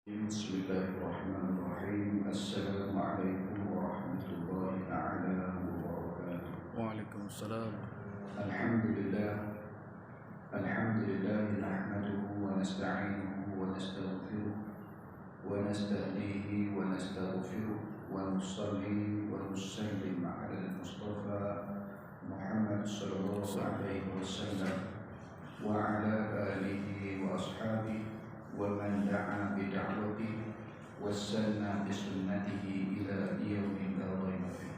بسم الله الرحمن الرحيم السلام عليكم ورحمة الله تعالى وبركاته. وعليكم السلام. الحمد لله نحمده ونستعينه ونستغفره ونستهديه ونستغفره ونصلي ونسلم على المصطفى محمد صلى الله عليه وسلم وعلى آله وأصحابه ومن دعا بدعوته واستنى بسنته إلى يوم لا ريب فيه.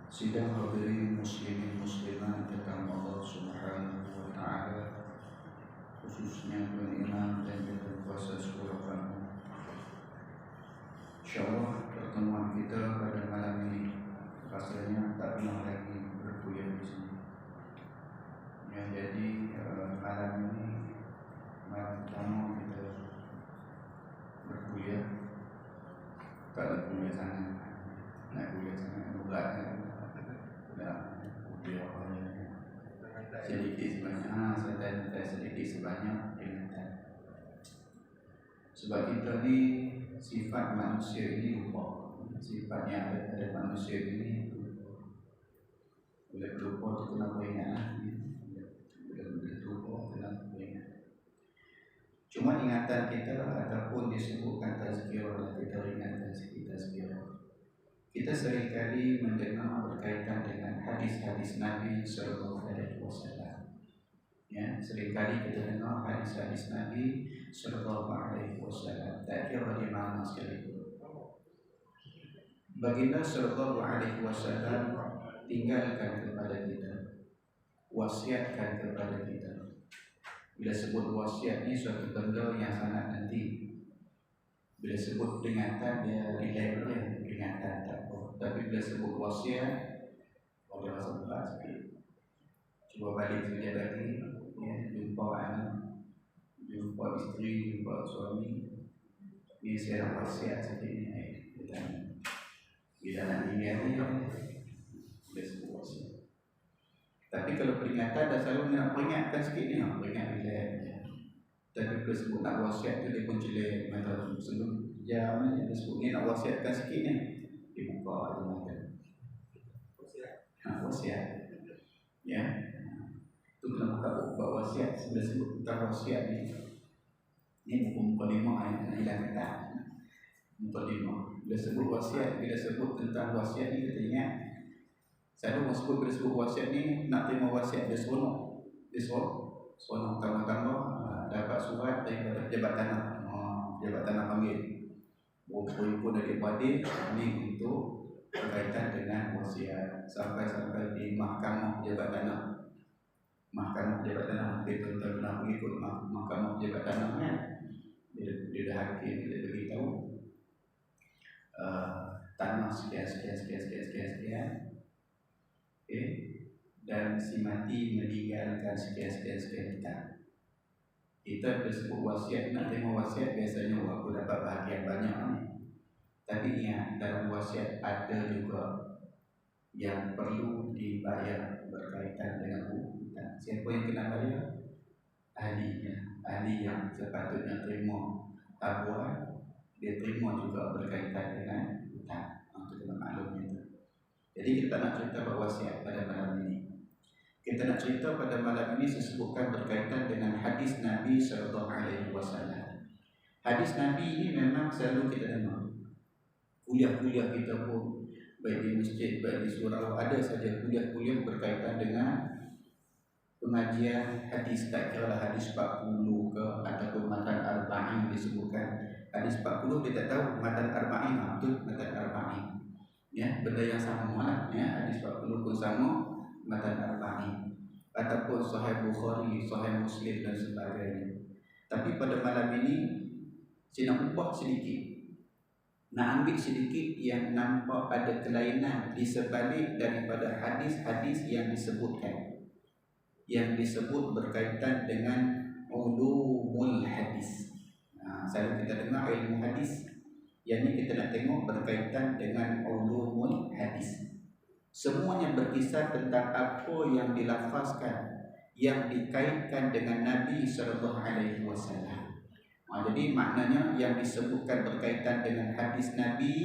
Sidang hadirin muslimin muslimat tentang Allah Subhanahu wa taala, khususnya Tuan Imam dan Tuan Kuasa Surah Al-Qalam. Insyaallah pertemuan kita pada malam ini rasanya tak pernah lagi berpuyat di sini. Yang jadi malam ini malam pertama kita berkuliah. Kalau kuliah sana, nak kuliah sana bukan kuliah sedikit sebanyak, sedikit sebanyak ingatan. Sebab kita ni sifat manusia ini lupa. Sifat yang ada pada manusia ini boleh lupa tu kenapa ingat, boleh lupa kenapa ingat. Cuma ingatan kita ataupun disebutkan tazkirah, kita ingat tazkirah. Kita seringkali mendengar berkaitan dengan hadis-hadis Nabi sallallahu alaihi wasallam. Ya, seringkali kita dengar hadis-hadis Nabi sallallahu alaihi wasallam. Tak kira di mana sekalipun. Baginda sallallahu alaihi wasallam tinggalkan kepada kita, wasiatkan kepada kita. Bila sebut wasiat ni suatu benda yang sangat penting. Bila sebut peringatan dia relax boleh, peringatan tak apa. Tapi bila sebut wasiat boleh rasa berat sikit. Cuba balik sekejap lagi, ya, jumpa anak, jumpa isteri, jumpa suami. Ni saya nak wasiat sikit ni. Bila nak tinggal ni boleh sebut wasiat. Tapi kalau peringatan dah selalu nak peringatkan sikit ni, peringat relax. Tapi bila sebut nak wasiat tu dia pun jelek. Macam sebelum jam ni dia sebut ni nak wasiatkan sikit ni, dia buka dia makan wasiat. Ya, tu kena buka wasiat. Bila sebut tentang wasiat ni, ni buku muka 5 yang hilang kata muka 5. Bila sebut wasiat, bila sebut tentang wasiat ni kita ingat selalu sebut, bila sebut wasiat ni nak terima wasiat dia seronok. Dia seronok tambah-tambah dapat surat daripada pejabat tanah. Pejabat tanah panggil buku pun daripada ni untuk berkaitan dengan wasiat. Sampai di mahkamah pejabat tanah. Mahkamah pejabat tanah, kita pernah mengikut mahkamah pejabat tanah kan. Dia dah hakim, dia beritahu tanah sekian. Okay. Dan si mati meninggalkan sekian kita bila sebut wasiat, nak terima wasiat biasanya aku dapat bahagian banyak ni. Tapi ingat, dalam wasiat ada juga yang perlu dibayar berkaitan dengan hutang. Siapa yang kena bayar? Ahlinya. Ahli yang sepatutnya terima tabuan, dia terima juga berkaitan dengan hutang. Itu kena maklumnya tu. Jadi kita nak cerita berwasiat pada malam ini. Kita nak cerita pada malam ini disebutkan berkaitan dengan hadis Nabi sallallahu alaihi wasallam. Hadis Nabi ini memang selalu kita dengar. Kuliah-kuliah kita pun baik di masjid, baik di surau, ada saja kuliah-kuliah berkaitan dengan pengajian hadis. Tak kira lah hadis 40 ke ataupun matan arba'in disebutkan. Hadis 40 dia tak tahu matan arba'in, betul matan arba'in. Ya, benda yang sama lah, ya, hadis 40 pun sama, matan arba'in ataupun sahih Bukhari, sahih Muslim dan sebagainya. Tapi pada malam ini saya nak ubah sedikit, nak ambil sedikit yang nampak ada kelainan di sebalik daripada hadis-hadis yang disebutkan, yang disebut berkaitan dengan ulumul hadis. Selalu kita dengar ilmu hadis, yang ini kita nak tengok berkaitan dengan ulumul hadis. Semuanya berkisar tentang apa yang dilafazkan, yang dikaitkan dengan Nabi sallallahu alaihi wasallam. Jadi maknanya yang disebutkan berkaitan dengan hadis Nabi,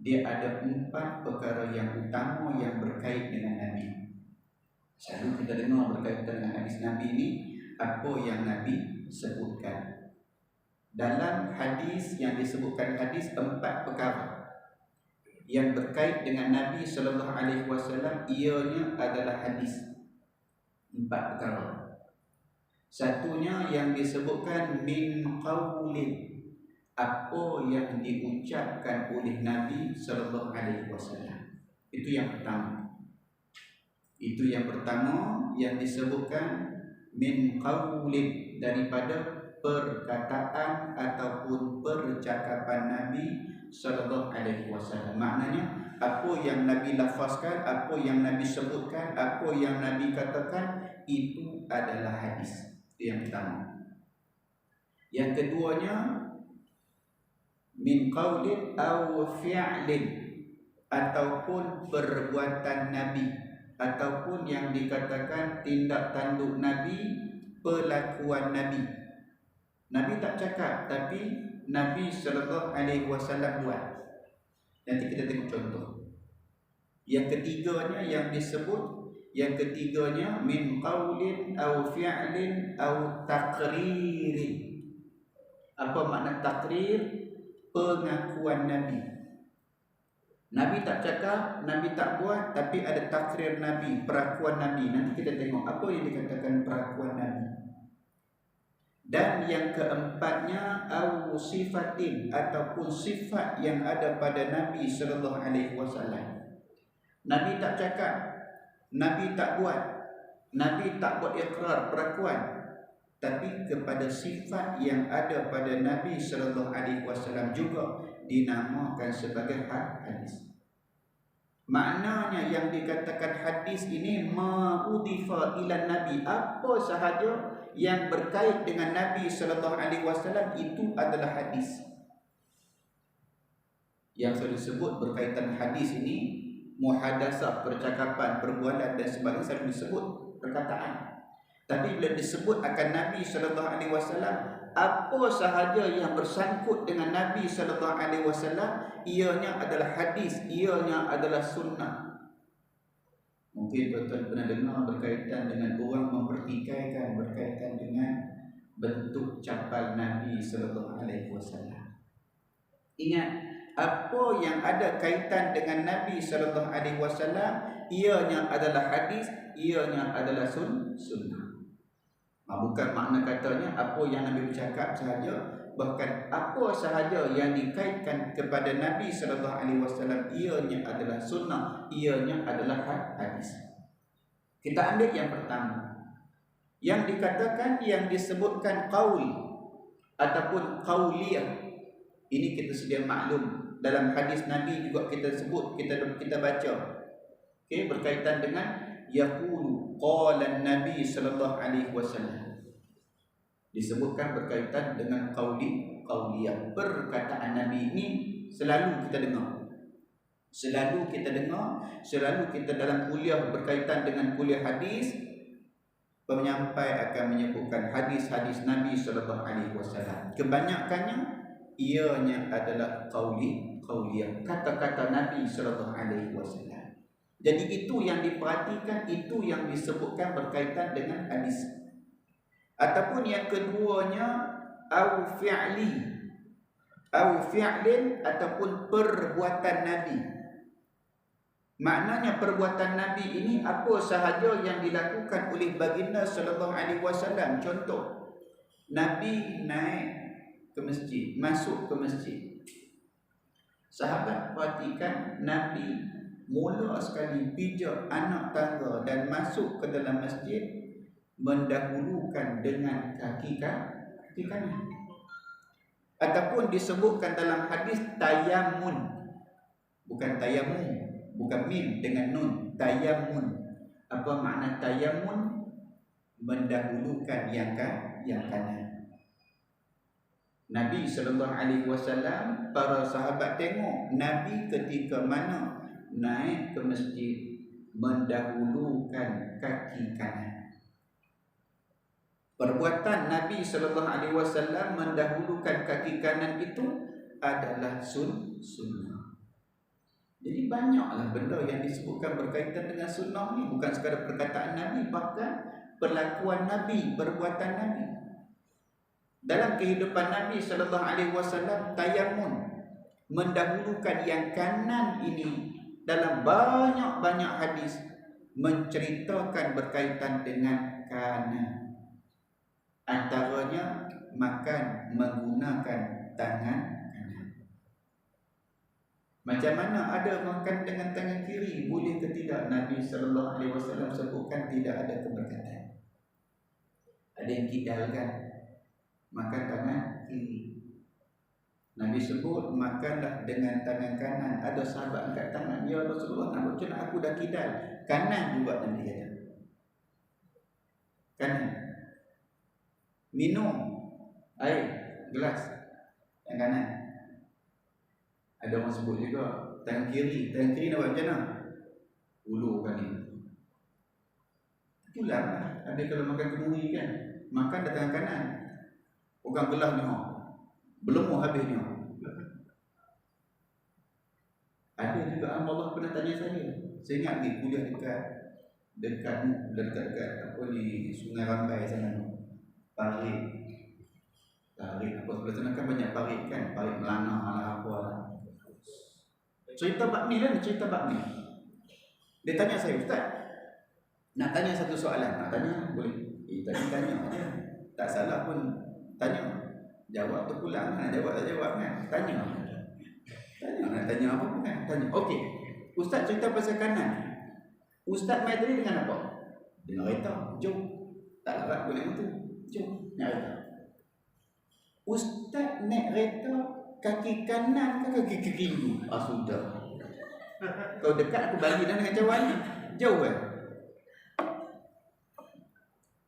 dia ada 4 perkara yang utama yang berkait dengan Nabi. Selalu kita dengar berkaitan dengan hadis Nabi ini, apa yang Nabi sebutkan. Dalam hadis yang disebutkan hadis 4 perkara yang berkait dengan Nabi sallallahu alaihi wasallam, ianya adalah hadis. 4 perkara. Satunya yang disebutkan min qaulin, apa yang diucapkan oleh Nabi sallallahu alaihi wasallam. Itu yang pertama. Itu yang pertama yang disebutkan min qaulin, daripada perkataan ataupun percakapan Nabi sallallahu alaihi wasallam. Maknanya apa yang Nabi lafazkan, apa yang Nabi sebutkan, apa yang Nabi katakan, itu adalah hadis. Itu yang pertama. Yang keduanya min qaulin aw fi'lin, ataupun perbuatan Nabi, ataupun yang dikatakan tindak tanduk Nabi, perlakuan Nabi. Nabi tak cakap, tapi Nabi sallallahu alaihi wasallam buat. Nanti kita tengok contoh. Yang ketiganya yang disebut, yang ketiganya min qaulin aw fi'lin aw taqririn. Apa makna takrir? Pengakuan Nabi. Nabi tak cakap, Nabi tak buat, tapi ada takrir Nabi, perakuan Nabi. Nanti kita tengok apa yang dikatakan perakuan Nabi. Dan yang keempatnya au sifatin, ataupun sifat yang ada pada Nabi sallallahu alaihi wasallam. Nabi tak cakap, Nabi tak buat, Nabi tak buat ikrar, perakuan, tapi kepada sifat yang ada pada Nabi sallallahu alaihi wasallam juga dinamakan sebagai hadis. Maknanya yang dikatakan hadis ini ma'udhifa ila Nabi, apa sahaja yang berkait dengan Nabi sallallahu alaihi wasallam itu adalah hadis. Yang saya disebut berkaitan hadis ini, muhadasah, percakapan, perbualan dan sebagainya, selalu disebut perkataan. Tapi bila disebut akan Nabi sallallahu alaihi wasallam, apa sahaja yang bersangkut dengan Nabi sallallahu alaihi wasallam, ianya adalah hadis, ianya adalah sunnah. Mungkin tuan-tuan pernah dengar berkaitan dengan orang mempertikaikan berkaitan dengan bentuk capal Nabi sallallahu alaihi wasallam. Ingat, apa yang ada kaitan dengan Nabi sallallahu alaihi wasallam, ianya adalah hadis, ianya adalah sunnah. Bukan makna katanya apa yang Nabi bercakap sahaja, bahkan apa sahaja yang dikaitkan kepada Nabi sallallahu alaihi wasallam, ianya adalah sunnah, ianya adalah hadis. Kita ambil yang pertama, yang dikatakan, yang disebutkan qaul ataupun qauliyah. Ini kita sedia maklum, dalam hadis Nabi juga kita sebut, kita baca. Okey, berkaitan dengan yaqulu qala Nabi sallallahu alaihi wasallam. Disebutkan berkaitan dengan qauliyah. Perkataan Nabi ini selalu kita dengar. Selalu kita dengar, selalu kita dalam kuliah berkaitan dengan kuliah hadis, penyampai akan menyebutkan hadis-hadis Nabi sallallahu alaihi wasallam. Kebanyakannya ianya adalah qauliyah, kata-kata Nabi sallallahu alaihi wasallam. Jadi itu yang diperhatikan, itu yang disebutkan berkaitan dengan hadis. Ataupun yang keduanya au fi'li, au fi'lin, ataupun perbuatan Nabi. Maknanya perbuatan Nabi ini apa sahaja yang dilakukan oleh baginda sallallahu alaihi wasallam. Contoh, Nabi naik ke masjid, masuk ke masjid. Sahabat perhatikan, Nabi mula sekali pijak anak tangga dan masuk ke dalam masjid, mendahulukan dengan kaki kanan. Ataupun disebutkan dalam hadis tayamun, bukan tayamum, bukan mim dengan nun, tayamun. Apa makna tayamun? Mendahulukan yang kanan. Nabi sallallahu alaihi wasallam, para sahabat tengok Nabi ketika mana naik ke masjid mendahulukan kaki kanan. Perbuatan Nabi sallallahu alaihi wasallam mendahulukan kaki kanan itu adalah sunnah. Jadi banyaklah benda yang disebutkan berkaitan dengan sunnah ni, bukan sekadar perkataan Nabi, bahkan perlakuan Nabi, perbuatan Nabi. Dalam kehidupan Nabi sallallahu alaihi wasallam, tayammum mendahulukan yang kanan ini dalam banyak-banyak hadis menceritakan berkaitan dengan kanan. Antaranya makan menggunakan tangan kanan. Macam mana ada makan dengan tangan kiri, boleh ke tidak? Nabi sallallahu alaihi wasallam sebutkan tidak ada keberkatan. Ada yang kidalkan makan tangan kiri. Nabi sebut makanlah dengan tangan kanan. Ada sahabat angkat tangan, ya Rasulullah, nak macam aku dah kidal kanan juga. Nabi kata kanan. Minum air gelas yang kanan. Ada orang sebut juga tangan kiri nak buat macam mana? Ulurkan ni. Itulah ada kalau makan kemuri kan, makan dah tangan kanan, pegang gelas ni, belum mau habisnya. Ada juga Allah pernah tanya saya ingat ni kuliah dekat apa ni, Sungai Rambai sana, parit apa sebelah sana kan banyak parit kan, parit Melana ala apa lah. Cerita bab ni. Dia tanya saya, Ustaz, nak tanya satu soalan. Nak tanya boleh? Tanya aja. Tak salah pun tanya. Jawab tu pulang, nak jawab tak jawab kan? Tanya nak tanya apa pun kan? Tanya. Okey. Ustaz cerita pasal kanan. Ustaz mai tadi dengan apa? Dengan kereta. Jom. Tak larat boleh motor. Jom naik kereta. Ustaz naik kereta kaki kanan ke kaki kiri? Sudah. Kau dekat aku bagi dah dengan cawan ni. Jauh kan?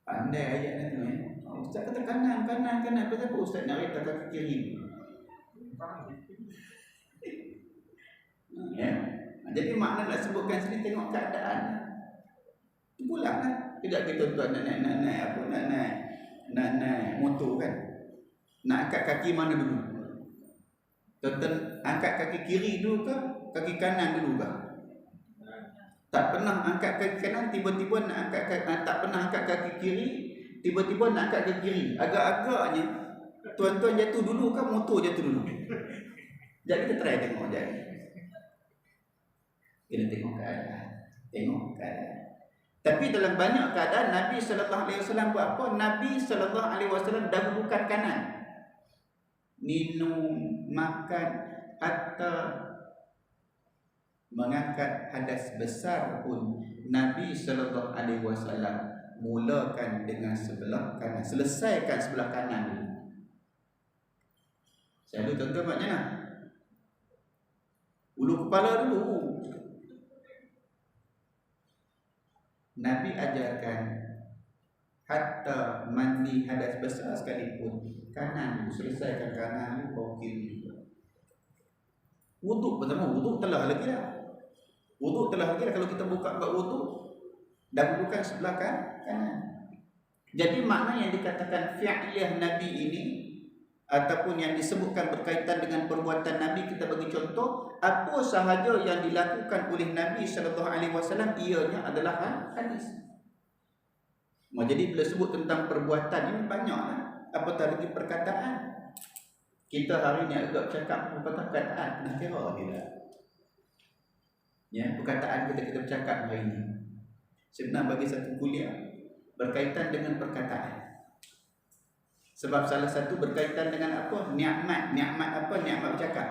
Pandai ayat ni. Ustaz kata kanan. Kenapa Ustaz nak kereta kaki kiri? Ya. Jadi makna nak sebutkan sini, tengok keadaan. Pulang kan. Tidak kita tuan nak naik motor kan. Nak angkat kaki mana dulu? Tuan angkat kaki kiri dulu ke kaki kanan dulu ke? Tak pernah angkat kaki kanan, tiba-tiba nak angkat tak pernah angkat kaki kiri, tiba-tiba nak angkat kaki kiri. Agak-agaknya tuan-tuan jatuh dulu ke motor jatuh dulu? Jadi kita try tengok je. Kita tengok keadaan. Tapi dalam banyak keadaan Nabi sallallahu alaihi wasallam buat apa? Nabi sallallahu alaihi wasallam dahulukan kanan. Minum, makan, hatta mengangkat hadas besar pun Nabi sallallahu alaihi wasallam mulakan dengan sebelah kanan. Selesaikan sebelah kanan dulu. Selalu tuan-tuan macam mana? Ulu kepala dulu. Nabi ajarkan hatta mandi hadas besar sekalipun kanan, selesaikan kanan, bawa kiri. Wuduk pertama, wuduk telah lagi dah. Kalau kita buka buat wuduk, dahulukan sebelah kanan. Jadi makna yang dikatakan fi'liyah Nabi ini ataupun yang disebutkan berkaitan dengan perbuatan Nabi, kita bagi contoh apa sahaja yang dilakukan oleh Nabi sallallahu alaihi wasallam, ianya adalah hadis. Jadi bila sebut tentang perbuatan ini banyaklah, apatah lagi perkataan. Kita hari ni agak cakap perkataan, nak kira tidak? Ya, perkataan kita bercakap hari ini. Sebenarnya bagi satu kuliah berkaitan dengan perkataan. Sebab salah satu berkaitan dengan apa? Nikmat apa? Nikmat bercakap.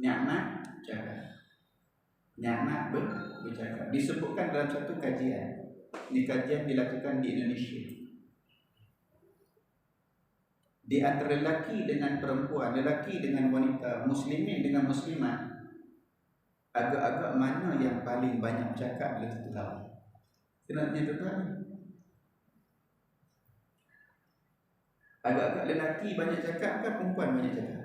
Nikmat bercakap. Disebutkan dalam satu kajian. Ini kajian dilakukan di Indonesia. Di antara lelaki dengan perempuan, lelaki dengan wanita, muslimin dengan muslimat, agak-agak mana yang paling banyak bercakap bila satu hal? Kenapa tuan-tuan? Agak-agak lelaki banyak cakap ke perempuan banyak cakap?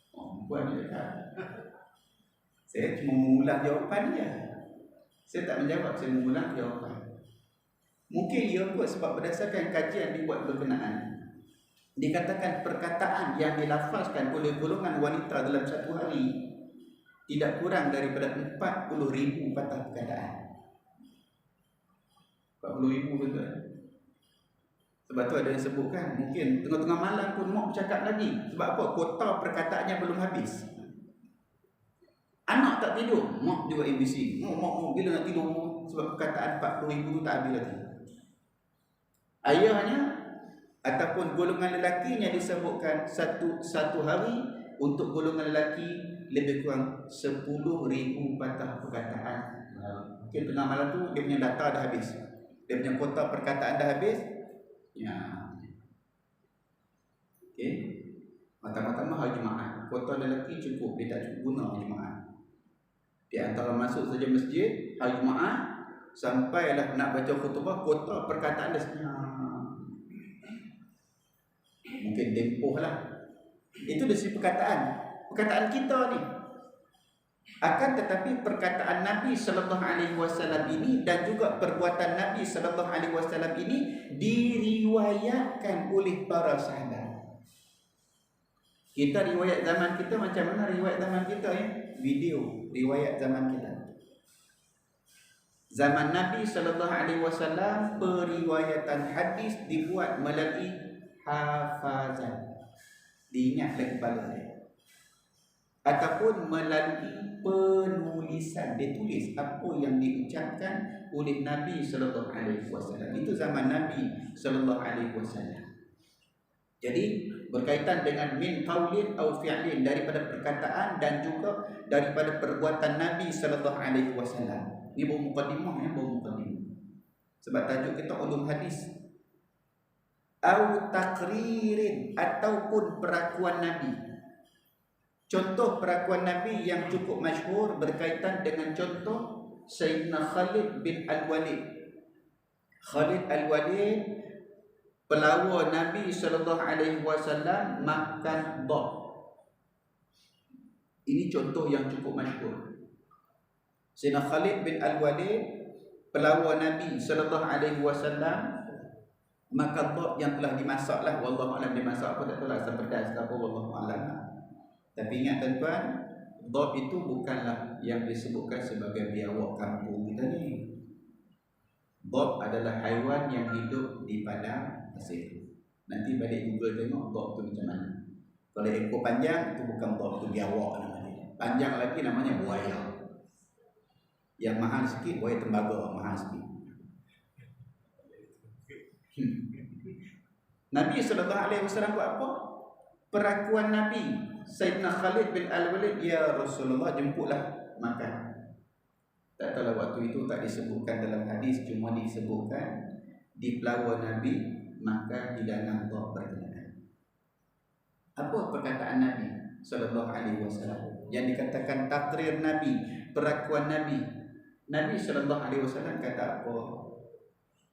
Perempuan banyak cakap. Saya cuma mengulang jawapan dia. Saya tak menjawab, saya mengulang jawapan. Mungkin ia buat sebab berdasarkan kajian dibuat berkenaan, dikatakan perkataan yang dilafazkan oleh golongan wanita dalam satu hari tidak kurang daripada 40,000 patah perkataan. 40,000 betul. Sebab tu ada yang sebutkan mungkin tengah-tengah malam pun mak bercakap lagi. Sebab apa? Kota perkataannya belum habis. Anak tak tidur, mak juga ABC. Mak bila nak tidur? Sebab perkataan 40,000 tu tak habis lagi. Ayahnya ataupun golongan lelakinya disebutkan satu hari untuk golongan lelaki lebih kurang 10,000 patah perkataan. Mungkin tengah malam tu dia punya data dah habis, dia punya kota perkataan dah habis. Ya. Okey. Pertama-tama hari Jumaat, kota lelaki cukup, dia tak cukup guna hari Jumaat. Di antara masuk saja masjid hari Jumaat sampailah nak baca khutbah, kota perkataan dah senyap. Mungkin tempoh lah. Itu dari perkataan kita ni. Akan tetapi perkataan Nabi sallallahu alaihi wasallam ini dan juga perbuatan Nabi sallallahu alaihi wasallam ini diriwayatkan oleh para sahabat. Kita riwayat zaman kita macam mana riwayat zaman kita ya? Video riwayat zaman kita. Zaman Nabi sallallahu alaihi wasallam periwayatan hadis dibuat melalui hafazan, diingat dalam kepala dia, ataupun melalui penulisan, dia tulis apa yang diucapkan oleh Nabi sallallahu alaihi wasallam. Itu zaman Nabi sallallahu alaihi wasallam. Jadi berkaitan dengan min qaulin au fi'lin, daripada perkataan dan juga daripada perbuatan Nabi sallallahu alaihi wasallam. Ini baru mukadimah ya, baru mukadimah. Sebab tajuk kita ulum hadis. Au takririn, ataupun perakuan Nabi. Contoh perakuan Nabi yang cukup masyhur berkaitan dengan contoh Sayyidina Khalid bin Al-Walid. Khalid Al-Walid, pelawar Nabi sallallahu alaihi wasallam, makan dhab. Ini contoh yang cukup masyhur. Sayyidina Khalid bin Al-Walid, pelawar Nabi sallallahu alaihi wasallam, makan dhab yang telah dimasak lah. Wallahu a'lam dia masak apa tak tahu lah, asam pedas ke apa, wallahu a'lam. Tapi ingat tuan-tuan, dhab itu bukanlah yang disebutkan sebagai biawak kampung kita ni. Dhab adalah haiwan yang hidup di padang pasir. Nanti balik Google tengok dhab tu macam mana. Kalau ekor panjang itu bukan dhab, itu biawak namanya. Panjang lagi namanya buaya. Yang mahal sikit buaya tembaga, mahal sikit. Nabi sallallahu alaihi wasallam buat apa? Perakuan Nabi Sayyidina Khalid bin Al-Walid, ya Rasulullah jemputlah makan. Tak tahu waktu itu tak disebutkan dalam hadis, cuma disebutkan di pelawar Nabi maka hidangan dhab berkenaan. Apa perkataan Nabi sallallahu alaihi wasallam yang dikatakan takrir Nabi, perakuan Nabi? Nabi sallallahu alaihi wasallam kata apa?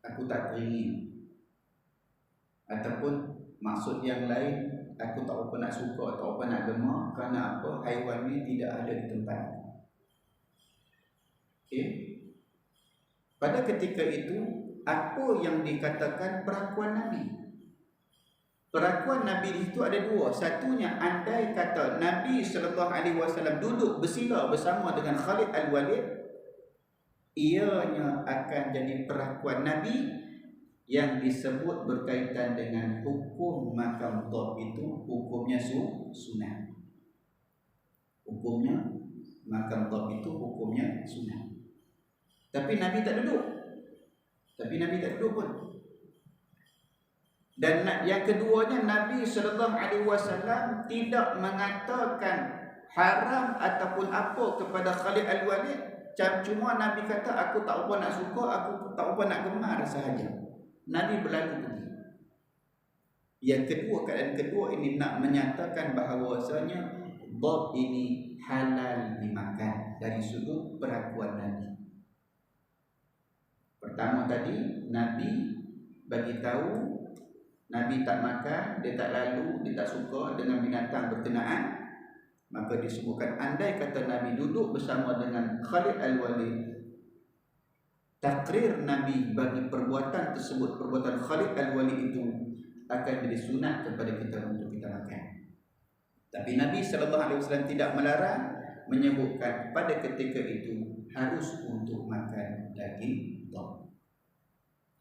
Aku tak teringin. Ataupun maksud yang lain, aku tak apa nak suka, tak apa nak gemar. Kerana apa? Haiwan ni tidak ada di tempat. Okey. Pada ketika itu, apa yang dikatakan perakuan Nabi? Perakuan Nabi itu ada dua. Satunya, andai kata Nabi sallallahu alaihi wasallam duduk bersila bersama dengan Khalid Al-Walid, ianya akan jadi perakuan Nabi yang disebut berkaitan dengan hukum makan dhab itu, hukumnya sunnah. Hukumnya makan dhab itu hukumnya sunnah. Tapi Nabi tak duduk. Pun. Dan yang keduanya, Nabi sallallahu alaihi wasallam tidak mengatakan haram ataupun apa kepada Khalid Al-Walid. Cuma Nabi kata aku tak apa nak suka, aku tak apa nak gemar sahaja. Nabi berlalu pergi. Yang kedua, keadaan kedua ini nak menyatakan bahawasanya dhab ini halal dimakan dari sudut perakuan Nabi. Pertama tadi Nabi bagi tahu Nabi tak makan, dia tak lalu, dia tak suka dengan binatang berkenaan. Maka disebutkan andai kata Nabi duduk bersama dengan Khalid Al-Walid, takrir Nabi bagi perbuatan tersebut, perbuatan Khalid Al-Walid itu akan jadi sunat kepada kita untuk kita makan. Tapi Nabi SAW tidak melarang, menyebutkan pada ketika itu harus untuk makan daging dhab.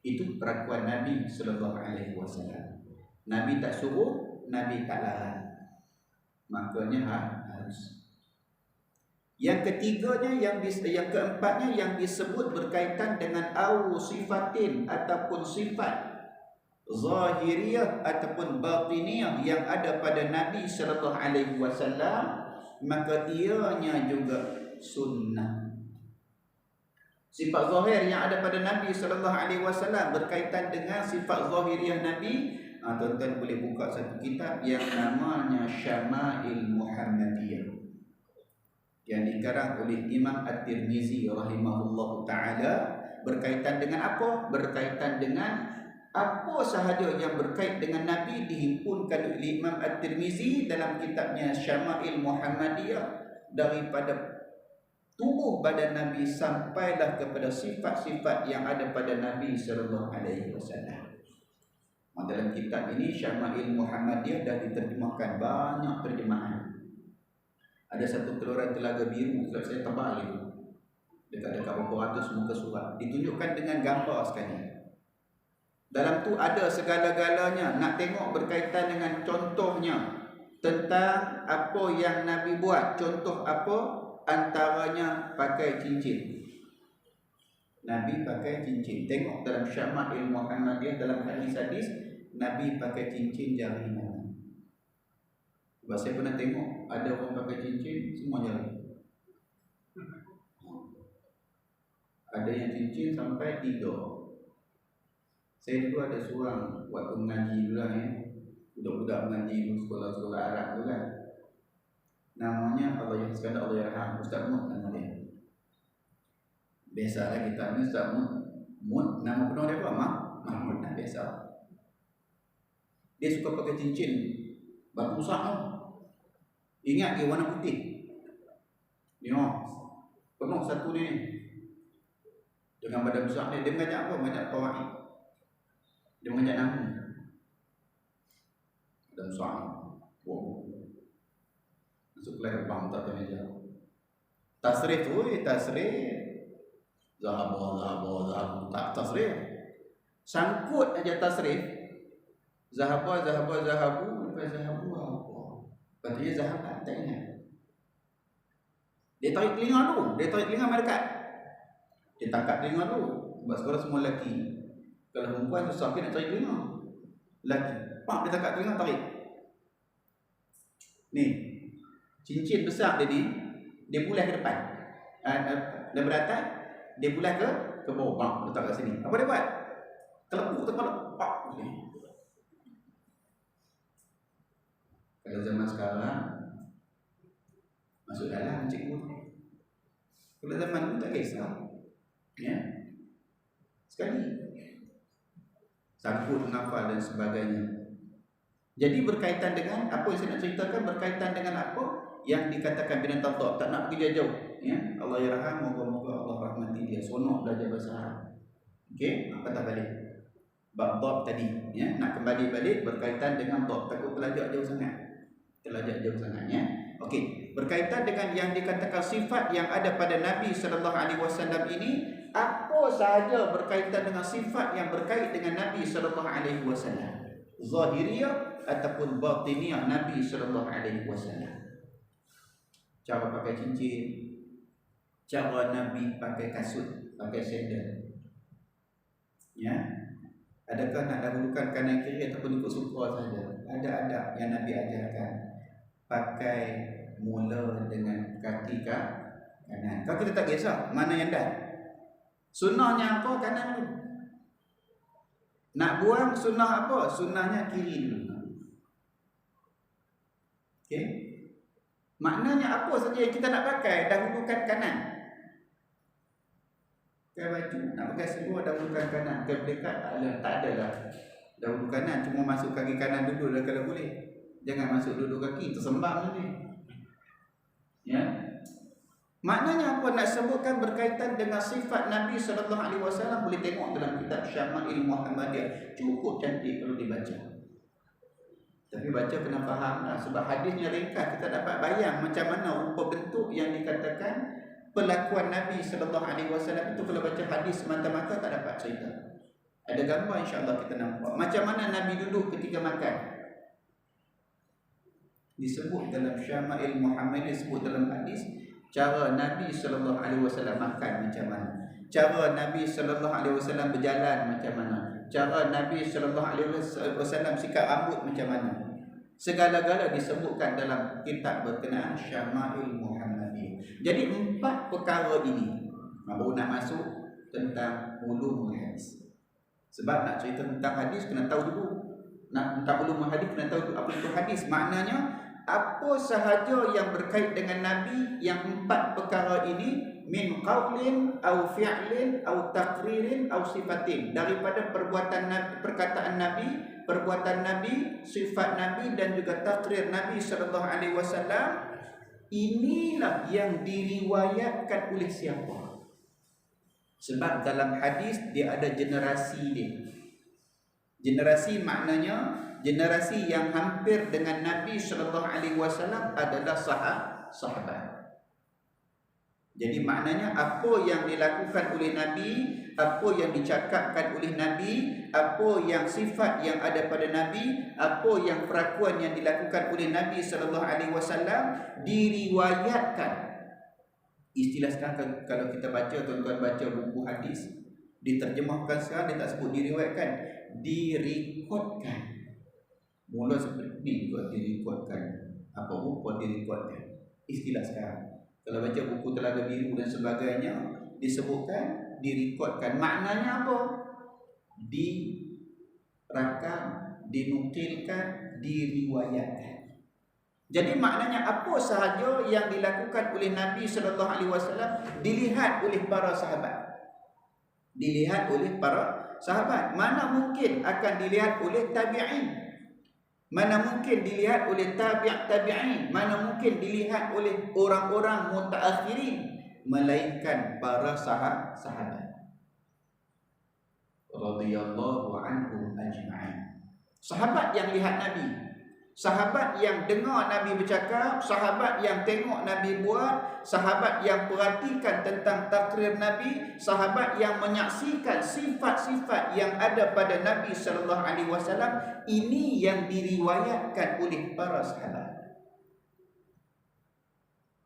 Itu perlakuan Nabi SAW. Nabi tak suruh, Nabi tak larang, makanya harus. Yang ketiganya, yang keempatnya yang disebut berkaitan dengan sifatin ataupun sifat zahiriyah ataupun batiniyah yang ada pada Nabi sallallahu alaihi wasallam, maka ianya juga sunnah. Sifat zahir yang ada pada Nabi sallallahu alaihi wasallam berkaitan dengan sifat zahiriyah Nabi. Tuan-tuan boleh buka satu kitab yang namanya Syama'il Muhammadiyah yang dikarang oleh Imam At-Tirmizi rahimahullahu taala. Berkaitan dengan apa? Berkaitan dengan apa sahaja yang berkait dengan Nabi dihimpunkan oleh Imam At-Tirmizi dalam kitabnya Syama'il Muhammadiyah, daripada tubuh badan Nabi sampailah kepada sifat-sifat yang ada pada Nabi sallallahu alaihi wasallam. Dalam kitab ini Syama'il Muhammadiyah dah diterjemahkan banyak terjemahan. Ada satu keluaran Telaga Biru, kalau saya tebal itu, dekat-dekat beberapa ratus muka surat, ditunjukkan dengan gambar sekali. Dalam tu ada segala-galanya. Nak tengok berkaitan dengan contohnya tentang apa yang Nabi buat. Contoh apa? Antaranya pakai cincin. Nabi pakai cincin. Tengok dalam Syama'il Muhammadiyah, dalam hadis-hadis Nabi pakai cincin jari Nabi. Sebab saya pernah tengok ada orang pakai cincin semua jari. Ada yang cincin sampai 3. Saya dulu ada seorang waktu mengaji dulu budak-budak mengaji di sekolah-sekolah Arab tu kan. Namanya Allah Yarham, Ustaz Mut nama dia. Biasalah kita ni Ustaz Mut, nama penuh dia apa? Mahmud, dah biasa. Dia suka pakai cincin batu besar tu. Ingat dia warna putih. Tengok, penuh satu ni. Dengan badan besar ni, dia mengajak apa? Mengajak tawaid. Dia mengajak namu. Badan besar ni. Wow. Masuk leher bang tak tahu meja. Tasrif tu, tasrif. Zahabu. Tak tasrif. Sangkut aja tasrif. Zahabu. Bukan zahabu apa. Katanya zahabat, tak ingat. Dia tarik telinga dulu. Dia tarik telinga mendekat. Dia tangkap telinga dulu. Sebab sekarang semua lelaki. Kalau perempuan susah nak tarik telinga. Lelaki. Pak, dia tangkap telinga, tarik. Ni. Cincin besar dia ni, dia bulah ke depan. Daripada atas, dia bulah ke bawah. Pak, letak kat sini. Apa dia buat? Kelepuk kepala. Pak. Kalau zaman sekarang masuk dalam cikgu. Kalau zaman itu tak kisah. Ya. Sekali. Sangkut, menghafal dan sebagainya. Jadi berkaitan dengan apa yang saya nak ceritakan, berkaitan dengan apa yang dikatakan binatang dhab. Tak nak pergi jauh. Ya. Allah Yarham, moga-moga Allah rahmati dia. Sonok belajar bahasa Arab. Okey, apa tak balik? Bab dhab tadi, ya, nak kembali balik berkaitan dengan dhab. Takut terlajak jauh sangat. Ya. Okey, berkaitan dengan yang dikatakan sifat yang ada pada Nabi sallallahu alaihi wasallam ini, apa sahaja berkaitan dengan sifat yang berkait dengan Nabi sallallahu alaihi wasallam, zahiriyah ataupun batiniyah Nabi sallallahu alaihi wasallam. Cara pakai cincin, cara Nabi pakai kasut, pakai sandal. Ya. Adakah nak dahulukan kanan kiri ataupun ikut sutra saja? Ada yang Nabi ajarkan. Pakai mula dengan kaki kanan. Kalau kita tak kisah mana yang dah. Sunnahnya apa? Kanan dulu. Nak buang sunnah apa? Sunnahnya kiri dulu. Okey. Maknanya apa saja yang kita nak pakai, dahulukan kanan. Pakai baju, nak pakai seluar, dahulukan kanan. Pakai belekat, tak ada lah. Dahulu kanan, cuma masuk kaki kanan dulu lah kalau boleh. Jangan masuk duduk kaki, tersembang nanti. Ya. Maknanya apa? Nak sebutkan berkaitan dengan sifat Nabi sallallahu alaihi wasallam, boleh tengok dalam kitab Syama'il Muhammadiyah. Cukup cantik kalau dibaca. Tapi baca kena fahamlah, sebab hadisnya ringkas, kita dapat bayang macam mana rupa bentuk yang dikatakan perlakuan Nabi sallallahu alaihi wasallam itu. Kalau baca hadis semata-mata tak dapat cerita. Ada gambar, insya-Allah kita nampak macam mana Nabi duduk ketika makan. Disebut dalam Syama'il Muhammadiyah, disebut dalam hadis cara Nabi sallallahu alaihi wasallam makan macam mana, cara Nabi sallallahu alaihi wasallam berjalan macam mana, cara Nabi sallallahu alaihi wasallam sikat rambut macam mana. Segala-gala disebutkan dalam kitab berkenaan Syama'il Muhammadiyah. Jadi 4 perkara ini baru nak masuk tentang ulumul hadis. Sebab nak cerita tentang hadis kena tahu dulu. Nak tentang ulumul hadis kena tahu apa itu hadis. Maknanya apa sahaja yang berkait dengan Nabi, yang 4 perkara ini, min qaulin au fi'lin au taqririn au sifatin, daripada perbuatan Nabi, perkataan Nabi, perbuatan Nabi, sifat Nabi dan juga takrir Nabi sallallahu alaihi wasallam. Inilah yang diriwayatkan oleh siapa? Sebab dalam hadis dia ada generasi dia. Generasi maknanya generasi yang hampir dengan Nabi sallallahu alaihi wasallam adalah sahabat. Jadi maknanya apa yang dilakukan oleh Nabi, apa yang dicakapkan oleh Nabi, apa yang sifat yang ada pada Nabi, apa yang perakuan yang dilakukan oleh Nabi sallallahu alaihi wasallam diriwayatkan. Istilah sekarang kalau kita baca, tuan-tuan baca buku hadis, diterjemahkan sekarang dia tak sebut diriwayatkan, direkodkan. Mula seperti ni juga direkodkan. Apa rupa direkodkan? Istilah sekarang. Kalau baca buku Telaga Biru dan sebagainya, disebutkan direkodkan. Maknanya apa? Dirakam, dinukilkan, diriwayatkan. Jadi maknanya apa sahaja yang dilakukan oleh Nabi sallallahu alaihi wasallam dilihat oleh para sahabat. Dilihat oleh para sahabat. Mana mungkin akan dilihat oleh tabi'in? Mana mungkin dilihat oleh tabi'in? Mana mungkin dilihat oleh orang-orang mutaakhirin? Melainkan para sahabat. Radhiyallahu anhum ajma'in. Sahabat yang lihat Nabi, sahabat yang dengar Nabi bercakap, sahabat yang tengok Nabi buat, sahabat yang perhatikan tentang takrir Nabi, sahabat yang menyaksikan sifat-sifat yang ada pada Nabi sallallahu alaihi wasallam. Ini yang diriwayatkan oleh para sahabat.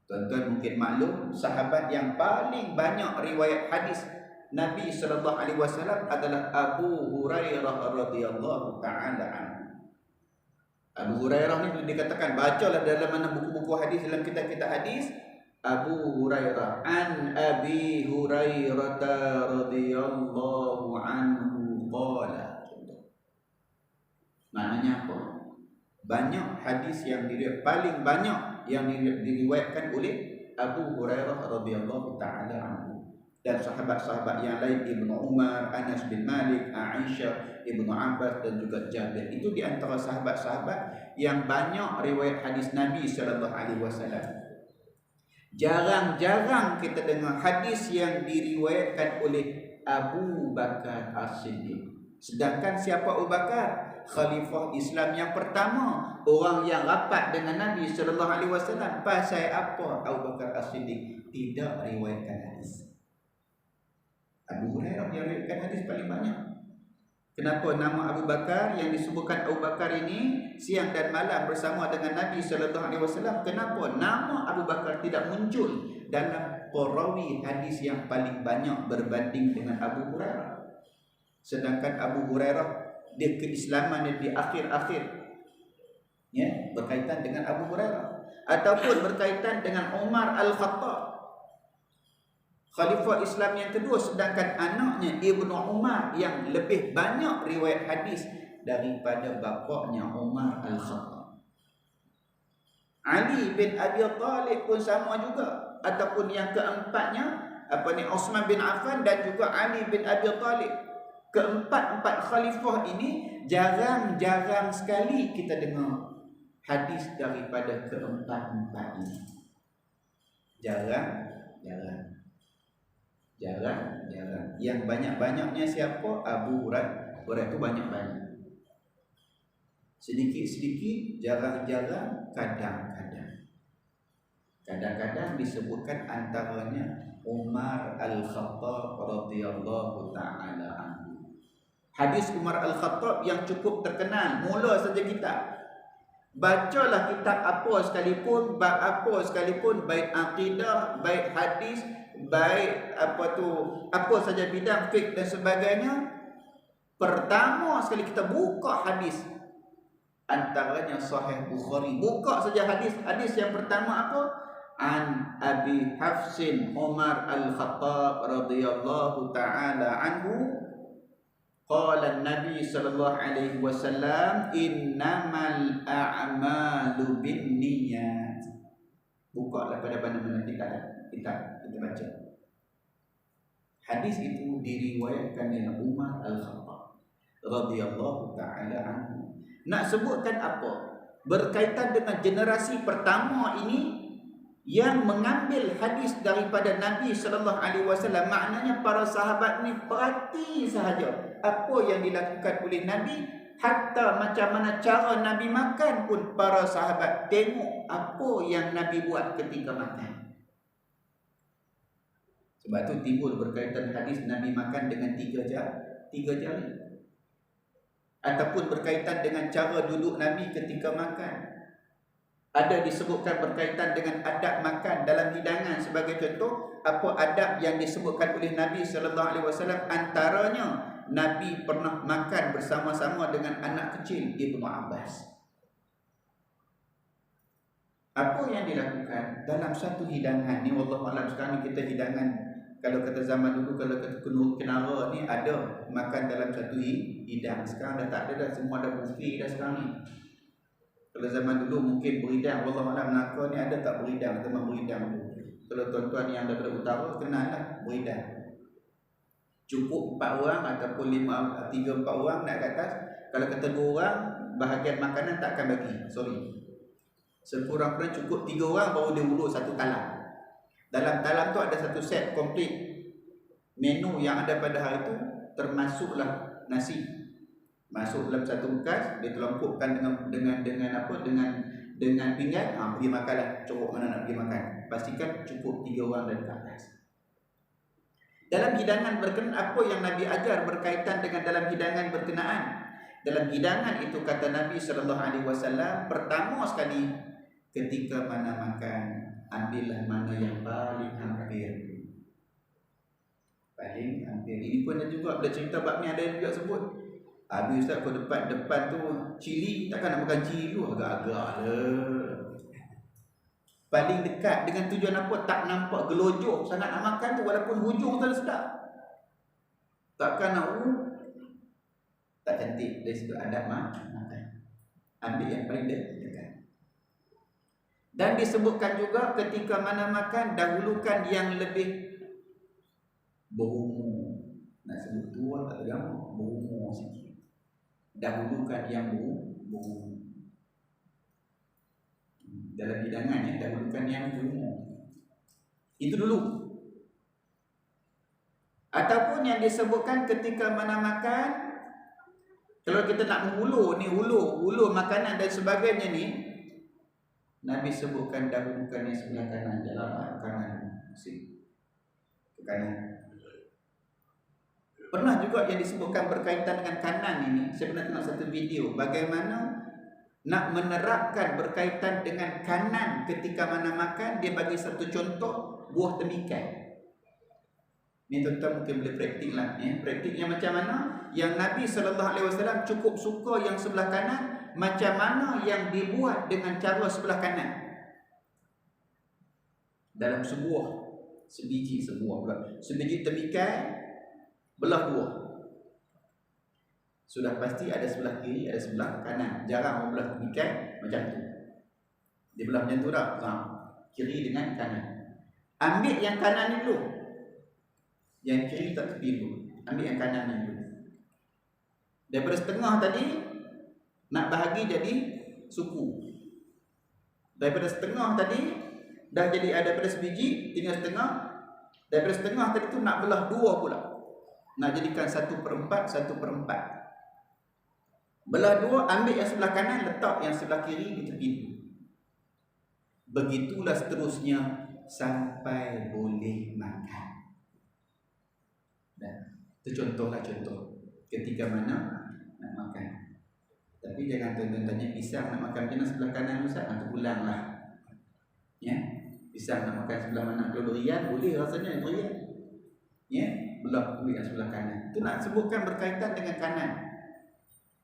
Tuan-tuan mungkin maklum, sahabat yang paling banyak riwayat hadis Nabi sallallahu alaihi wasallam adalah Abu Hurairah radhiyallahu taala anhu. Abu Hurairah ni dikatakan, bacalah dalam mana buku-buku hadis, dalam kitab-kitab hadis, Abu Hurairah an Abi Hurairah radhiyallahu anhu qala. Maknanya apa? Banyak hadis yang paling banyak yang diriwayatkan oleh Abu Hurairah radhiyallahu taala anhu. Dan sahabat-sahabat yang lain, Ibnu Umar, Anas bin Malik, Aisyah, Ibnu Abbas dan juga Jabir. Itu di antara sahabat-sahabat yang banyak riwayat hadis Nabi sallallahu alaihi wasallam. Jarang-jarang kita dengar hadis yang diriwayatkan oleh Abu Bakar As-Siddiq. Sedangkan siapa Abu Bakar? Khalifah Islam yang pertama, orang yang rapat dengan Nabi sallallahu alaihi wasallam. Pasal apa Abu Bakar As-Siddiq tidak riwayatkan hadis? Abu Hurairah yang riwayatkan hadis paling banyak. Kenapa nama Abu Bakar yang disebutkan Abu Bakar ini siang dan malam bersama dengan Nabi sallallahu alaihi wasallam? Kenapa nama Abu Bakar tidak muncul dalam perawi hadis yang paling banyak berbanding dengan Abu Hurairah? Sedangkan Abu Hurairah dia keislaman di akhir-akhir, ya, berkaitan dengan Abu Hurairah, ataupun berkaitan dengan Umar Al-Khattab, Khalifah Islam yang kedua, sedangkan anaknya Ibnu Umar yang lebih banyak riwayat hadis daripada bapaknya Umar Al-Khattab. Ali bin Abi Thalib pun sama juga, ataupun yang keempatnya Utsman bin Affan dan juga Ali bin Abi Thalib. Keempat-empat khalifah ini jarang-jarang sekali kita dengar hadis daripada keempat-empat ini. Jarang Jarang. Yang banyak-banyaknya siapa? Abu Hurairah. Itu banyak-banyak. Sedikit-sedikit, jarang-jarang, kadang-kadang. Kadang-kadang disebutkan antaranya Umar Al-Khattab radhiyallahu ta'ala anhu. Hadis Umar Al-Khattab yang cukup terkenal. Mula saja kita bacalah kitab apa sekalipun, bab apa sekalipun, baik akidah, baik hadis, baik apa saja bidang fiqh dan sebagainya. Pertama sekali kita buka hadis, antaranya Sahih Bukhari. Buka saja hadis yang pertama apa? An Abi Hafsin Umar Al-Khattab radhiyallahu ta'ala anhu qala Nabi sallallahu alaihi wasallam innamal a'malu binniyat. Buka pada mana-mana kita baca. Hadis itu diriwayatkan oleh Umar Al-Khattab radhiyallahu ta'ala anhu. Nak sebutkan apa? Berkaitan dengan generasi pertama ini yang mengambil hadis daripada Nabi sallallahu alaihi wasallam. Maknanya para sahabat ni perhati sahaja apa yang dilakukan oleh Nabi, hatta macam mana cara Nabi makan pun para sahabat tengok apa yang Nabi buat ketika makan. Sebab tu timbul berkaitan hadis Nabi makan dengan tiga jari. Ataupun berkaitan dengan cara duduk Nabi ketika makan. Ada disebutkan berkaitan dengan adab makan dalam hidangan. Sebagai contoh, apa adab yang disebutkan oleh Nabi sallallahu alaihi wasallam, antaranya Nabi pernah makan bersama-sama dengan anak kecil Ibnu Abbas. Apa yang dilakukan dalam satu hidangan ni, wallahualam sekarang kita hidangan, kalau kata zaman dulu, kalau kata kenara ni ada makan dalam satu hidang. Sekarang dah tak ada dah, semua ada buffet dah sekarang ni. Kalau zaman dulu mungkin beridang, wallahualam Melaka ni ada tak beridang, teman beridang dulu. Kalau tuan-tuan yang daripada utara kenal lah beridang. Cukup 4 orang ataupun 3-4 orang nak ke atas. Kalau kata 2 orang, bahagian makanan tak akan bagi, sorry. Sekurang-kurang cukup 3 orang baru dia urut satu talam. Dalam talam tu ada satu set komplit menu yang ada pada hari tu, termasuklah nasi. Masuk dalam satu bekas, dia terlengkupkan dengan pinggan, pergi makanlah, cukup mana nak pergi makan. Pastikan cukup 3 orang dan ke atas. Dalam hidangan berkenaan, apa yang Nabi ajar berkaitan dengan dalam hidangan berkenaan. Dalam hidangan itu kata Nabi sallallahu alaihi wasallam, pertama sekali ketika mana makan, ambillah mana yang paling hampir. Paling hampir. Ini pun ada juga, bila cerita bab ni ada juga sebut. Habis Ustaz, kalau depan tu cili, takkan nak makan cili tu, agak-agak lah. Paling dekat dengan tujuan apa? Tak nampak gelojok sangat nak makan tu, walaupun hujung tu sedap. Takkan nak tak cantik. Dari situ adab makan. Ambil yang paling dekat. Dan disebutkan juga ketika mana makan, dahulukan yang lebih berumur. Nak sebut tua tak ada, berumur sikit. Dahulukan yang berumur. Dalam hidangan ya, dahulukan yang berumur. Itu dulu. Ataupun yang disebutkan ketika mana makan, kalau kita nak mengulur ni, ulur makanan dan sebagainya ni, Nabi sebutkan dahulukan yang sebelah kanan, dalam kanan ke kanan. Pernah juga yang disebutkan berkaitan dengan kanan ini. Saya pernah tengok satu video bagaimana nak menerapkan berkaitan dengan kanan ketika mana makan. Dia bagi satu contoh buah temikai. Ini tuan-tuan mungkin boleh praktik lah ya. Praktiknya macam mana? Yang Nabi SAW cukup suka yang sebelah kanan. Macam mana yang dibuat dengan cara sebelah kanan. Dalam sebiji temikai, belah 2. Sudah pasti ada sebelah kiri, ada sebelah kanan. Jarang orang belah temikai macam tu. Dia belah macam tu dah. Kiri dengan kanan. Ambil yang kanan ni dulu. Yang kiri tak tepi dulu. Ambil yang kanan ni dulu. Daripada setengah tadi, nak bahagi jadi suku. Daripada setengah tadi, dah jadi ada pada sebiji, tinggal setengah. Daripada setengah tadi tu nak belah dua pula. Nak jadikan 1/4, 1/4. Belah dua, ambil yang sebelah kanan, letak yang sebelah kiri di tepi tu. Begitulah seterusnya sampai boleh makan. Dan itu contohlah contoh ketika mana nak makan. Tapi jangan tuan-tuan tanya pisang nak makan macam mana sebelah kanan Ustaz, nanti ulanglah. Ya. Pisang nak makan sebelah mana? Kalau durian boleh rasanya durian. Ya, belah kulit yang sebelah kanan. Itu nak sebutkan berkaitan dengan kanan.